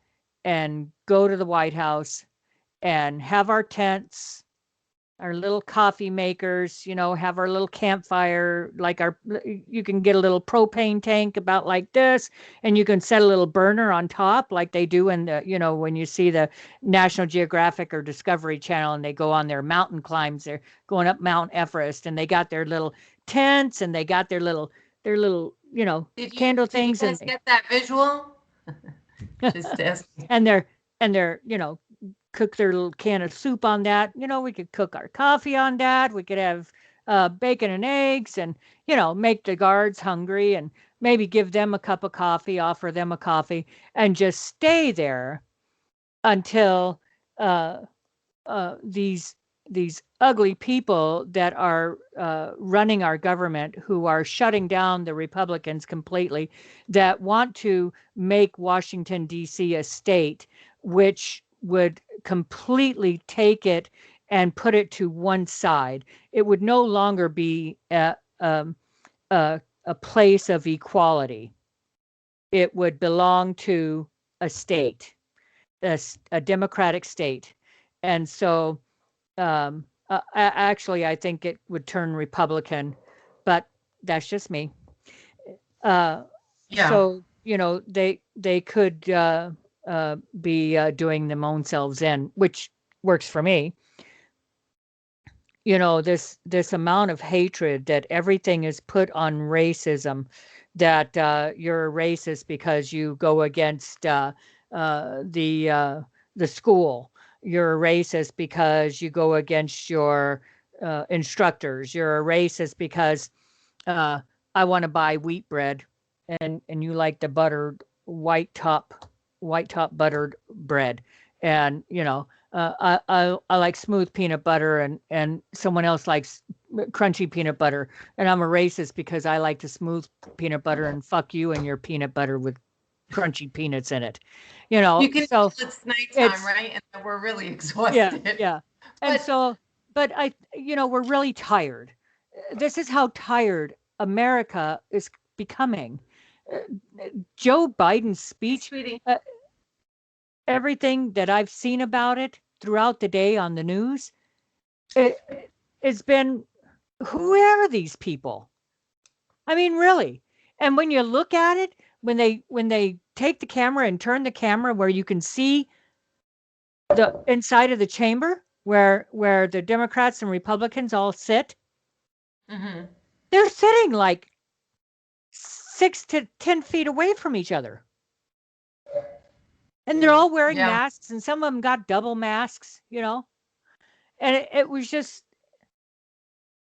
Speaker 1: and go to the White House and have our tents, our little coffee makers, have our little campfire, like you can get a little propane tank about like this, and you can set a little burner on top like they do in when you see the National Geographic or Discovery Channel and they go on their mountain climbs, they're going up Mount Everest and they got their little tents and they got their little candle
Speaker 2: Did you
Speaker 1: things
Speaker 2: guys get that visual? Just asking.
Speaker 1: and they're cook their little can of soup on that. We could cook our coffee on that. We could have bacon and eggs and, make the guards hungry and maybe give them a cup of coffee, offer them a coffee, and just stay there until uh, these ugly people that are running our government, who are shutting down the Republicans completely, that want to make Washington, D.C. a state, which would completely take it and put it to one side. It would no longer be a place of equality. It would belong to a state, a democratic state. And so actually, I think it would turn Republican, but that's just me. Uh,
Speaker 2: Yeah.
Speaker 1: so they could be doing them own selves in, which works for me. This amount of hatred that everything is put on racism, that you're a racist because you go against the school. You're a racist because you go against your instructors. You're a racist because uh, I want to buy wheat bread, and you like the buttered white top buttered bread, and I like smooth peanut butter, and someone else likes crunchy peanut butter, and I'm a racist because I like the smooth peanut butter, and fuck you and your peanut butter with crunchy peanuts in it.
Speaker 2: You can
Speaker 1: So
Speaker 2: tell it's nighttime,
Speaker 1: it's
Speaker 2: right? And that we're really
Speaker 1: yeah,
Speaker 2: exhausted.
Speaker 1: yeah. And
Speaker 2: But
Speaker 1: so, but we're really tired. This is how tired America is becoming. Uh, Joe Biden's
Speaker 2: hey,
Speaker 1: speech,
Speaker 2: sweetie,
Speaker 1: everything that I've seen about it throughout the day on the news, it, it's been, who are these people? I mean, really. And when you look at it, when they take the camera and turn the camera where you can see the inside of the chamber where the Democrats and Republicans all sit,
Speaker 2: hmm
Speaker 1: they're sitting like 6 to 10 feet away from each other. And they're all wearing
Speaker 2: yeah,
Speaker 1: masks, and some of them got double masks. And it was just,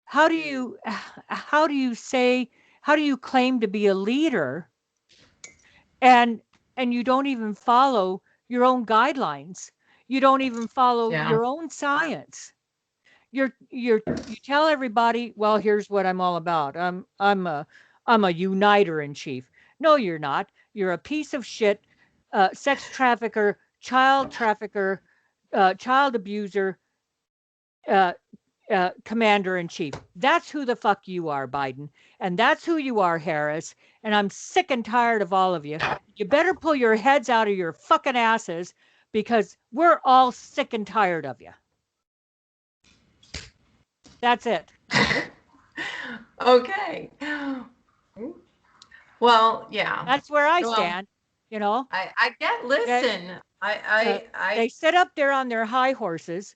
Speaker 1: how do you say, how do you claim to be a leader and you don't even follow your own guidelines? You don't even follow
Speaker 2: yeah.
Speaker 1: your own science. You tell everybody, well, here's what I'm all about. I'm a uniter in chief. No, you're not. You're a piece of shit, sex trafficker, child abuser, uh, commander in chief. That's who the fuck you are, Biden. And that's who you are, Harris. And I'm sick and tired of all of you. You better pull your heads out of your fucking asses, because we're all sick and tired of you. That's it.
Speaker 2: Okay. Well, yeah.
Speaker 1: That's where I
Speaker 2: Well,
Speaker 1: stand. You know,
Speaker 2: I get,
Speaker 1: they,
Speaker 2: listen,
Speaker 1: uh,
Speaker 2: I,
Speaker 1: they sit up there on their high horses.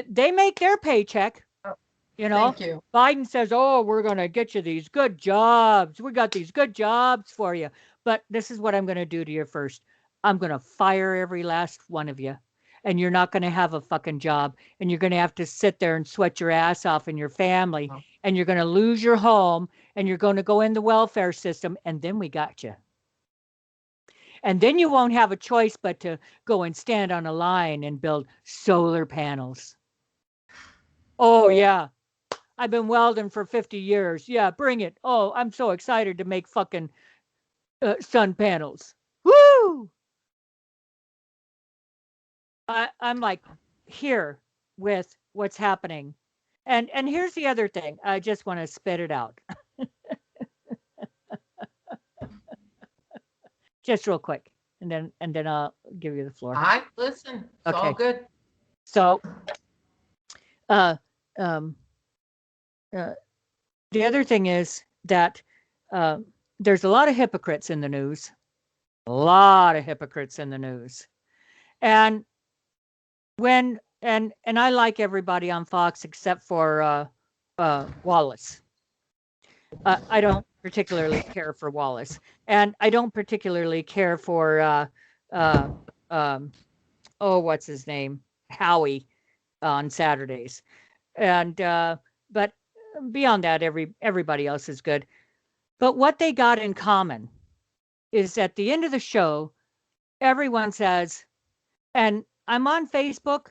Speaker 1: They make their paycheck.
Speaker 2: oh,
Speaker 1: You know,
Speaker 2: thank you.
Speaker 1: Biden says, "Oh, we're going to get you these good jobs. We got these good jobs for you." But this is what I'm going to do to you first. I'm going to fire every last one of you. And you're not going to have a fucking job. And you're going to have to sit there and sweat your ass off and your family.
Speaker 2: Oh,
Speaker 1: And you're going to lose your home. And you're going to go in the welfare system. And then we got you. And then you won't have a choice but to go and stand on a line and build solar panels. Oh, yeah. I've been welding for 50 years. Yeah, bring it. Oh, I'm so excited to make fucking sun panels. Woo! I'm like here with what's happening. And here's the other thing. I just want to spit it out, just real quick, and then I'll give you the floor.
Speaker 2: I listen. It's all
Speaker 1: Okay.
Speaker 2: good.
Speaker 1: So, uh, um, uh, the other thing is that uh, there's a lot of hypocrites in the news. A lot of hypocrites in the news, and and I like everybody on Fox except for Wallace. I don't particularly care for Wallace, and I don't particularly care for uh, um, oh, what's his name, Howie on Saturdays, and but beyond that, everybody else is good. But what they got in common is at the end of the show, everyone says, and I'm on Facebook,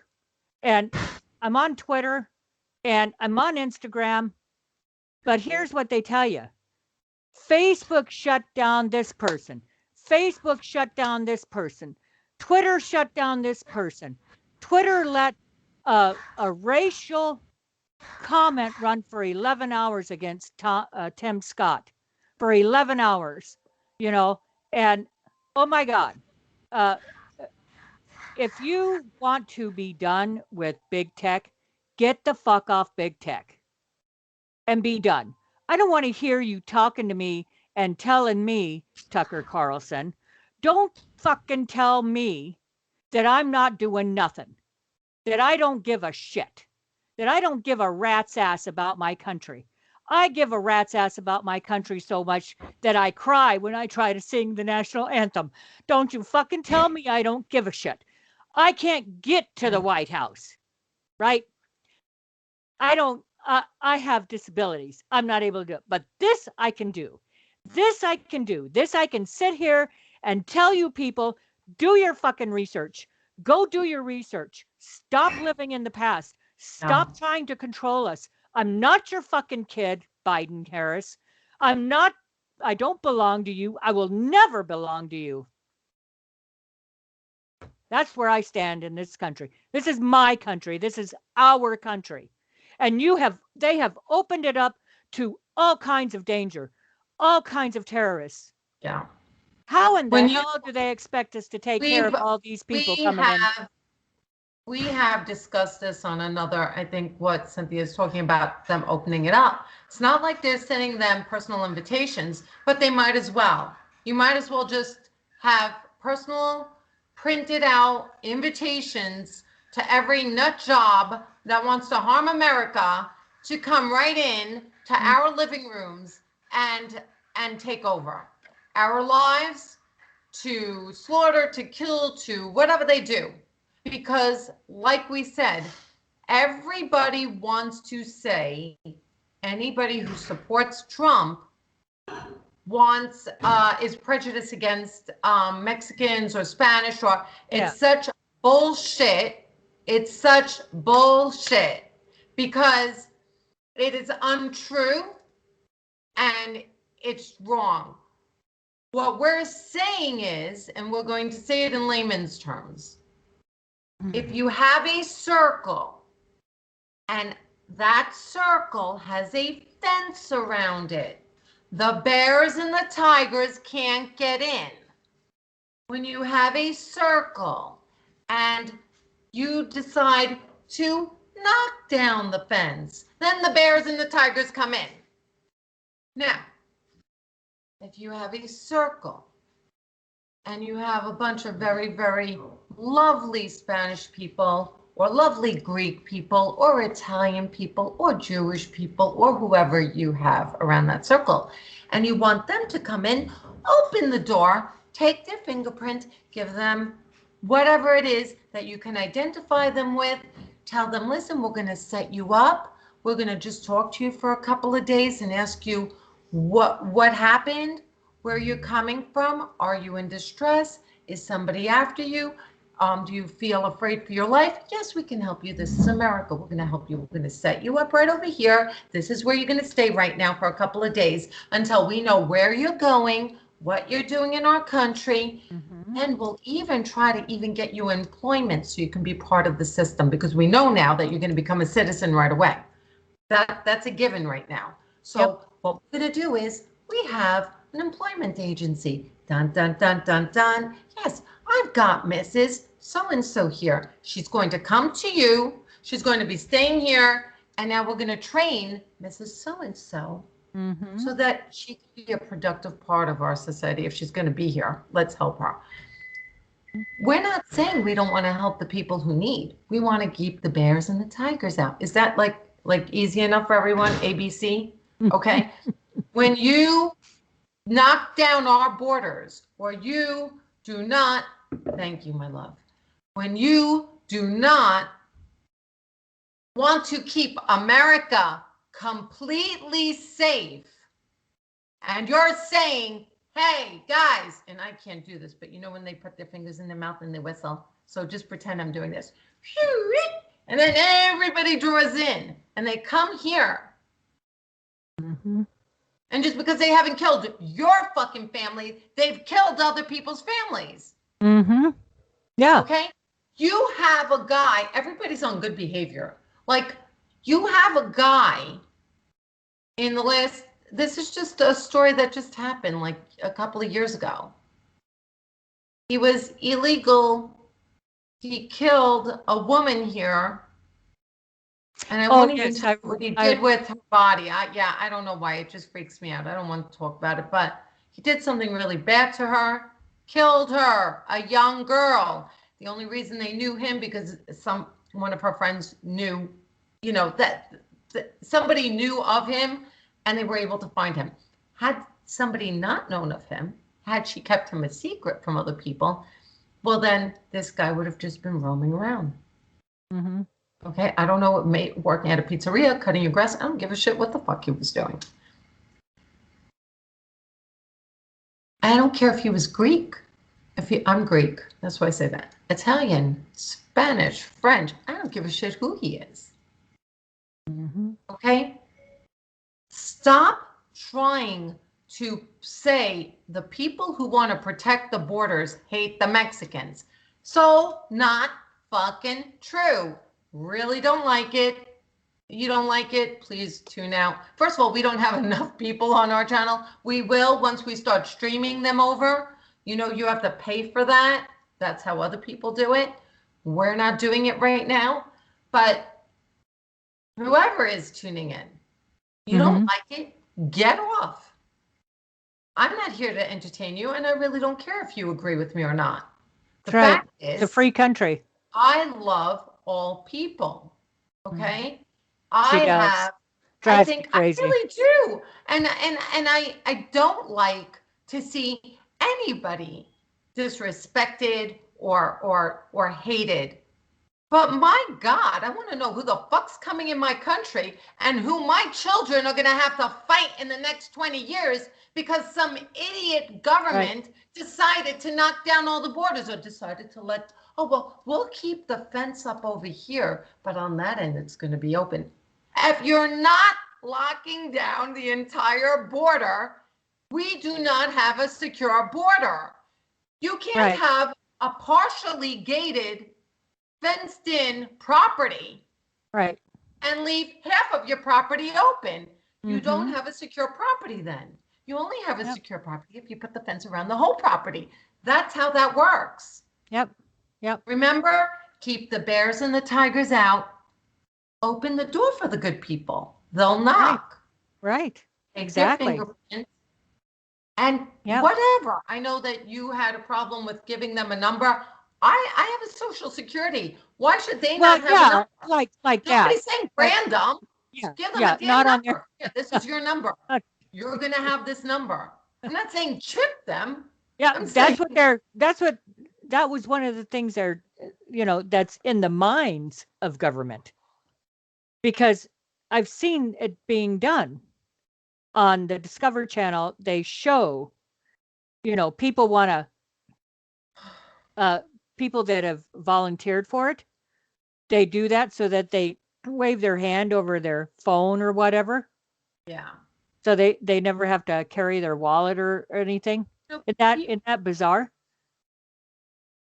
Speaker 1: and I'm on Twitter, and I'm on Instagram, but here's what they tell you. Facebook shut down this person. Facebook shut down this person. Twitter shut down this person. Twitter let a racial comment run for 11 hours against Tim Scott for 11 hours, you know, and oh my God. Uh, if you want to be done with big tech, get the fuck off big tech and be done. I don't want to hear you talking to me and telling me, Tucker Carlson, don't fucking tell me that I'm not doing nothing, that I don't give a shit, that I don't give a rat's ass about my country. I give a rat's ass about my country so much that I cry when I try to sing the national anthem. Don't you fucking tell me I don't give a shit. I can't get to the White House, right? I don't, I have disabilities. I'm not able to do it. But this I can do. This I can do. This I can sit here and tell you people, do your fucking research. Go do your research. Stop living in the past. Stop trying to control us. I'm not your fucking kid, Biden Harris. I'm not, I don't belong to you. I will never belong to you. That's where I stand in this country. This is my country. This is our country. And they have opened it up to all kinds of danger, all kinds of terrorists.
Speaker 2: Yeah.
Speaker 1: How in the hell do they expect us to take care of all these people coming in?
Speaker 2: We have discussed this on another, I think what Cynthia is talking about, them opening it up. It's not like they're sending them personal invitations, but they might as well. You might as well just have personal printed out invitations to every nut job that wants to harm America to come right in to our living rooms and take over our lives, to slaughter, to kill, to whatever they do. Because like we said, everybody wants to say, anybody who supports Trump wants, is prejudiced against Mexicans or Spanish, or it's such bullshit. It's such bullshit because it is untrue and it's wrong. What we're saying is, and we're going to say it in layman's terms, if you have a circle and that circle has a fence around it, the bears and the tigers can't get in. When you have a circle and you decide to knock down the fence, then the bears and the tigers come in. Now, if you have a circle and you have a bunch of very, very lovely Spanish people or lovely Greek people or Italian people or Jewish people or whoever you have around that circle, and you want them to come in, open the door, take their fingerprint, give them whatever it is that you can identify them with, tell them, listen, we're going to set you up. We're going to just talk to you for a couple of days and ask you what happened, where you're coming from. Are you in distress? Is somebody after you? Do you feel afraid for your life? Yes, we can help you. This is America. We're going to help you. We're going to set you up right over here. This is where you're going to stay right now for a couple of days until we know where you're going, what you're doing in our country, and we'll even try to even get you employment so you can be part of the system, because we know now that you're going to become a citizen right away. That's a given right now. So
Speaker 1: Yep.
Speaker 2: what we're going to do is we have an employment agency. Dun, dun, dun, dun, dun. Yes, I've got Mrs. So-and-so here. She's going to come to you. She's going to be staying here. And now we're going to train Mrs. So-and-so
Speaker 1: Mm-hmm.
Speaker 2: so that she can be a productive part of our society. If she's going to be here, let's help her. We're not saying we don't want to help the people who need. We want to keep the bears and the tigers out. Is that like easy enough for everyone? ABC? Okay. When you knock down our borders, or you do not, thank you, my love. When you do not want to keep America completely safe, and you're saying, hey, guys, and I can't do this, but you know when they put their fingers in their mouth and they whistle? So just pretend I'm doing this. And then everybody draws in, and they come here.
Speaker 1: Mm-hmm.
Speaker 2: And just because they haven't killed your fucking family, they've killed other people's families.
Speaker 1: Mm-hmm. Yeah.
Speaker 2: Okay? You have a guy, everybody's on good behavior. Like, you have a guy in the last, this is just a story that just happened like a couple of years ago. He was illegal. He killed a woman here. And I won't even tell you what he did with her body. I don't know why. It just freaks me out. I don't want to talk about it. But he did something really bad to her, killed her, a young girl. The only reason they knew him because one of her friends knew, that somebody knew of him, and they were able to find him. Had somebody not known of him, had she kept him a secret from other people, well, then this guy would have just been roaming around.
Speaker 1: Mm-hmm.
Speaker 2: Okay, I don't know what working at a pizzeria, cutting your grass. I don't give a shit what the fuck he was doing. I don't care if he was Greek. I'm Greek, that's why I say that. Italian, Spanish, French. I don't give a shit who he is.
Speaker 1: Mm-hmm.
Speaker 2: Okay? Stop trying to say the people who want to protect the borders hate the Mexicans. So not fucking true. Really don't like it. You don't like it, please tune out. First of all, we don't have enough people on our channel. We will once we start streaming them over. You have to pay for that. That's how other people do it. We're not doing it right now. But whoever is tuning in, you don't like it, get off. I'm not here to entertain you, and I really don't care if you agree with me or not. The fact is,
Speaker 1: it's a free country.
Speaker 2: I love all people. Okay?
Speaker 1: She does.
Speaker 2: I think I really do. And I don't like to see anybody disrespected or hated. But my God, I want to know who the fuck's coming in my country and who my children are going to have to fight in the next 20 years because some idiot government decided to knock down all the borders or decided to we'll keep the fence up over here, but on that end, it's going to be open. If you're not locking down the entire border, we do not have a secure border. You can't have a partially gated, fenced in property and leave half of your property open. You don't have a secure property then. You only have a secure property if you put the fence around the whole property. That's how that works.
Speaker 1: Yep.
Speaker 2: Remember, keep the bears and the tigers out. Open the door for the good people. They'll knock.
Speaker 1: Right.
Speaker 2: Exactly. And whatever. I know that you had a problem with giving them a number. I have a social security. Why should they not have a number?
Speaker 1: Like
Speaker 2: Nobody's
Speaker 1: that.
Speaker 2: saying random. Give them a damn
Speaker 1: not
Speaker 2: number.
Speaker 1: On your...
Speaker 2: This is your number. You're going to have this number. I'm not saying chip them.
Speaker 1: Yeah, that was one of the things that's in the minds of government. Because I've seen it being done on the Discover Channel. They show, people want to, people that have volunteered for it, they do that so that they wave their hand over their phone or whatever.
Speaker 2: Yeah.
Speaker 1: So they never have to carry their wallet or anything. Isn't that bizarre?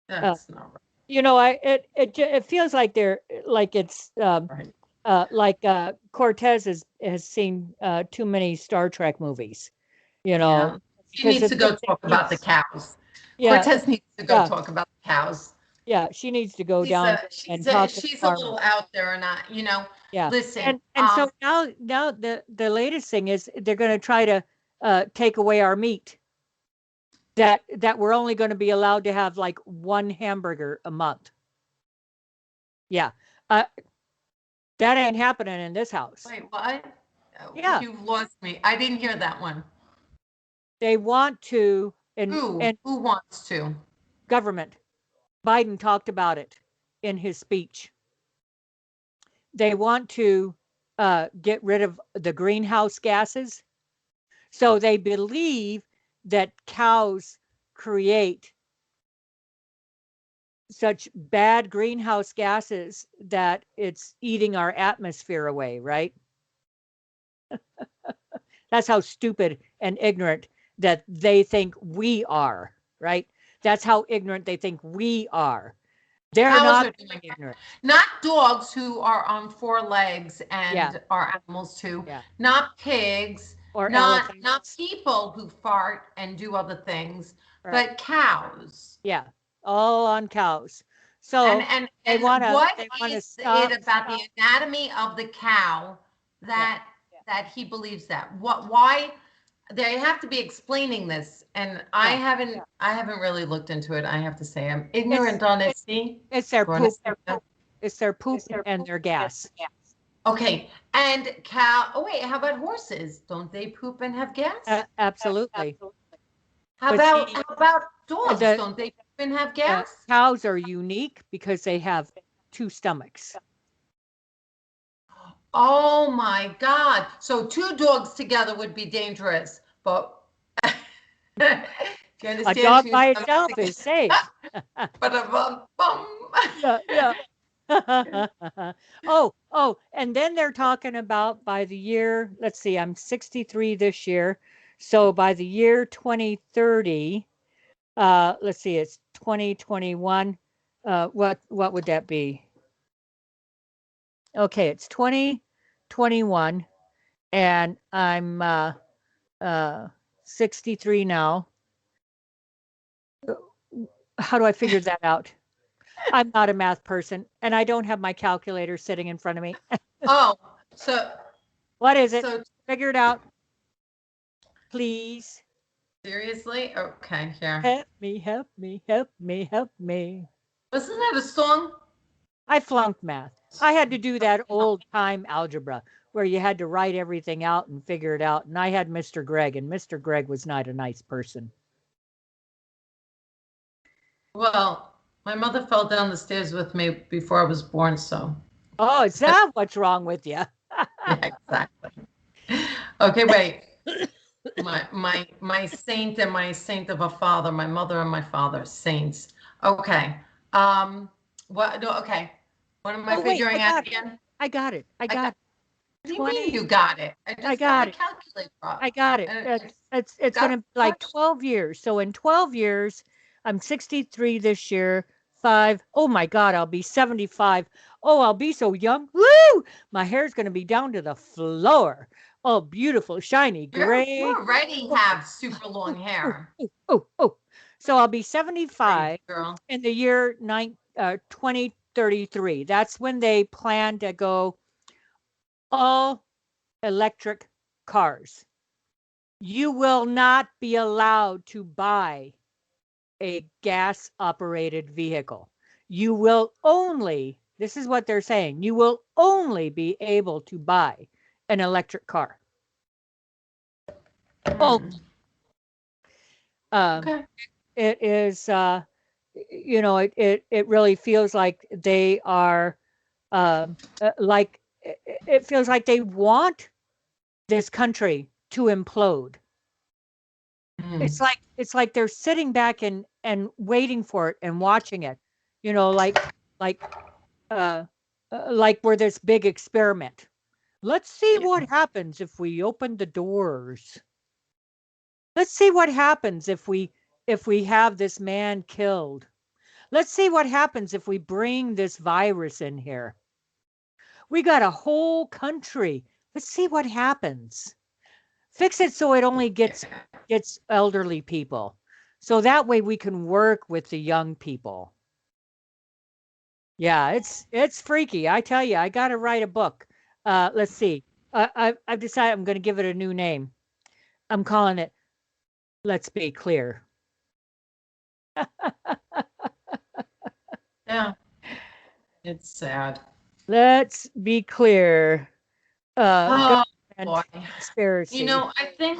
Speaker 2: That's not right.
Speaker 1: It feels like it's
Speaker 2: right.
Speaker 1: Cortez has seen too many Star Trek movies, you
Speaker 2: Yeah.
Speaker 1: know,
Speaker 2: She
Speaker 1: because
Speaker 2: needs to go
Speaker 1: it
Speaker 2: talk about the
Speaker 1: keeps,
Speaker 2: cows.
Speaker 1: yeah,
Speaker 2: Cortez needs to go
Speaker 1: yeah,
Speaker 2: talk about the cows.
Speaker 1: yeah. She needs to go
Speaker 2: She's
Speaker 1: down
Speaker 2: a
Speaker 1: and
Speaker 2: she's a
Speaker 1: talk to the
Speaker 2: she's a little
Speaker 1: farmers.
Speaker 2: out there, and
Speaker 1: Yeah,
Speaker 2: listen,
Speaker 1: and so now the latest thing is they're going to try to take away our meat. That we're only going to be allowed to have like one hamburger a month. Yeah, uh, that ain't happening in this house.
Speaker 2: wait, what?
Speaker 1: Yeah,
Speaker 2: You've lost me. I didn't hear that one.
Speaker 1: they want to, and
Speaker 2: Who wants to?
Speaker 1: government. Biden talked about it in his speech. They want to get rid of the greenhouse gases. So they believe that cows create such bad greenhouse gases that it's eating our atmosphere away, right? That's how stupid and ignorant that they think we are, right? That's how ignorant they think we are. They're
Speaker 2: Cows
Speaker 1: not
Speaker 2: are doing it.
Speaker 1: ignorant.
Speaker 2: Not dogs who are on four legs
Speaker 1: Yeah,
Speaker 2: and are animals too.
Speaker 1: yeah.
Speaker 2: Not pigs.
Speaker 1: Or
Speaker 2: Not
Speaker 1: elephants.
Speaker 2: people who fart and do other things,
Speaker 1: Right.
Speaker 2: but cows.
Speaker 1: Yeah. All on cows.
Speaker 2: And
Speaker 1: So
Speaker 2: and
Speaker 1: they
Speaker 2: and
Speaker 1: wanna
Speaker 2: what
Speaker 1: they wanna
Speaker 2: is it
Speaker 1: stop.
Speaker 2: about the anatomy of the cow
Speaker 1: Yeah.
Speaker 2: that he believes that? What why they have to be explaining this, and
Speaker 1: Yeah.
Speaker 2: I haven't really looked into it. I have to say I'm
Speaker 1: It's
Speaker 2: ignorant on it. See,
Speaker 1: it's their
Speaker 2: Gonna
Speaker 1: poop.
Speaker 2: say that.
Speaker 1: It's their poop and their gas.
Speaker 2: Okay, and cow. Oh wait, how about horses? Don't they poop and have gas?
Speaker 1: Absolutely.
Speaker 2: How
Speaker 1: But
Speaker 2: about
Speaker 1: see,
Speaker 2: dogs?
Speaker 1: the
Speaker 2: Don't they poop and have gas?
Speaker 1: cows are unique because they have two stomachs.
Speaker 2: Oh my God! So two dogs together would be dangerous, but do you
Speaker 1: A
Speaker 2: understand?
Speaker 1: dog
Speaker 2: Two
Speaker 1: by
Speaker 2: stomachs
Speaker 1: itself is safe.
Speaker 2: but a bum bum.
Speaker 1: Yeah, yeah. And then they're talking about by the year, let's see, I'm 63 this year. So by the year 2030, let's see, it's 2021. What would that be? Okay, it's 2021 and I'm uh 63 now. How do I figure that out? I'm not a math person and I don't have my calculator sitting in front of me.
Speaker 2: Oh, so
Speaker 1: What is it?
Speaker 2: so
Speaker 1: Figure it out, please.
Speaker 2: seriously? Okay, here.
Speaker 1: Help me, help me, help me, help me.
Speaker 2: Wasn't that a song?
Speaker 1: I flunked math. I had to do that old time algebra where you had to write everything out and figure it out. And I had Mr. Greg, and Mr. Greg was not a nice person.
Speaker 2: Well, my mother fell down the stairs with me before I was born, so
Speaker 1: Oh, is that what's wrong with you?
Speaker 2: yeah, exactly. Okay, wait. My saint and my saint of a father, my mother and my father, saints. Okay. What no, okay. What am I
Speaker 1: Oh, wait, I
Speaker 2: figuring out
Speaker 1: got it.
Speaker 2: again?
Speaker 1: I got it. I
Speaker 2: I got
Speaker 1: got
Speaker 2: what do you mean
Speaker 1: 20.
Speaker 2: you got it? I
Speaker 1: I
Speaker 2: just got
Speaker 1: got
Speaker 2: my
Speaker 1: it.
Speaker 2: calculator
Speaker 1: I
Speaker 2: up.
Speaker 1: got it.
Speaker 2: And
Speaker 1: It's going
Speaker 2: got
Speaker 1: to be like 12 years. So in 12 years, I'm 63 this year. Five. Oh my God, I'll be 75. Oh, I'll be so young. Woo! My hair's going to be down to the floor. Oh, beautiful, shiny
Speaker 2: you
Speaker 1: gray.
Speaker 2: already
Speaker 1: Oh,
Speaker 2: have super long
Speaker 1: oh, oh,
Speaker 2: hair.
Speaker 1: oh, oh, oh. So I'll be
Speaker 2: Crazy
Speaker 1: 75
Speaker 2: girl.
Speaker 1: in the year 2033. That's when they plan to go all electric cars. You will not be allowed to buy a gas operated vehicle. You will only, this is what they're saying, you will only be able to buy an electric car. Oh,
Speaker 2: Hmm.
Speaker 1: um,
Speaker 2: Okay.
Speaker 1: it is, it really feels like they are, like, it feels like they want this country to implode.
Speaker 2: Hmm.
Speaker 1: It's like they're sitting back and waiting for it and watching it, you know, like uh, like we're this big experiment. Let's see
Speaker 2: Yeah.
Speaker 1: what happens if we open the doors. Let's see what happens if we have this man killed. Let's see what happens if we bring this virus in here. We got a whole country. Let's see what happens. Fix it so it only gets elderly people. So that way we can work with the young people. Yeah, it's freaky. I tell you, I got to write a book. Let's see. I've decided I'm going to give it a new name. I'm calling it Let's Be Clear.
Speaker 2: Yeah, it's sad.
Speaker 1: Let's be clear.
Speaker 2: Oh
Speaker 1: Government
Speaker 2: boy.
Speaker 1: conspiracy.
Speaker 2: I think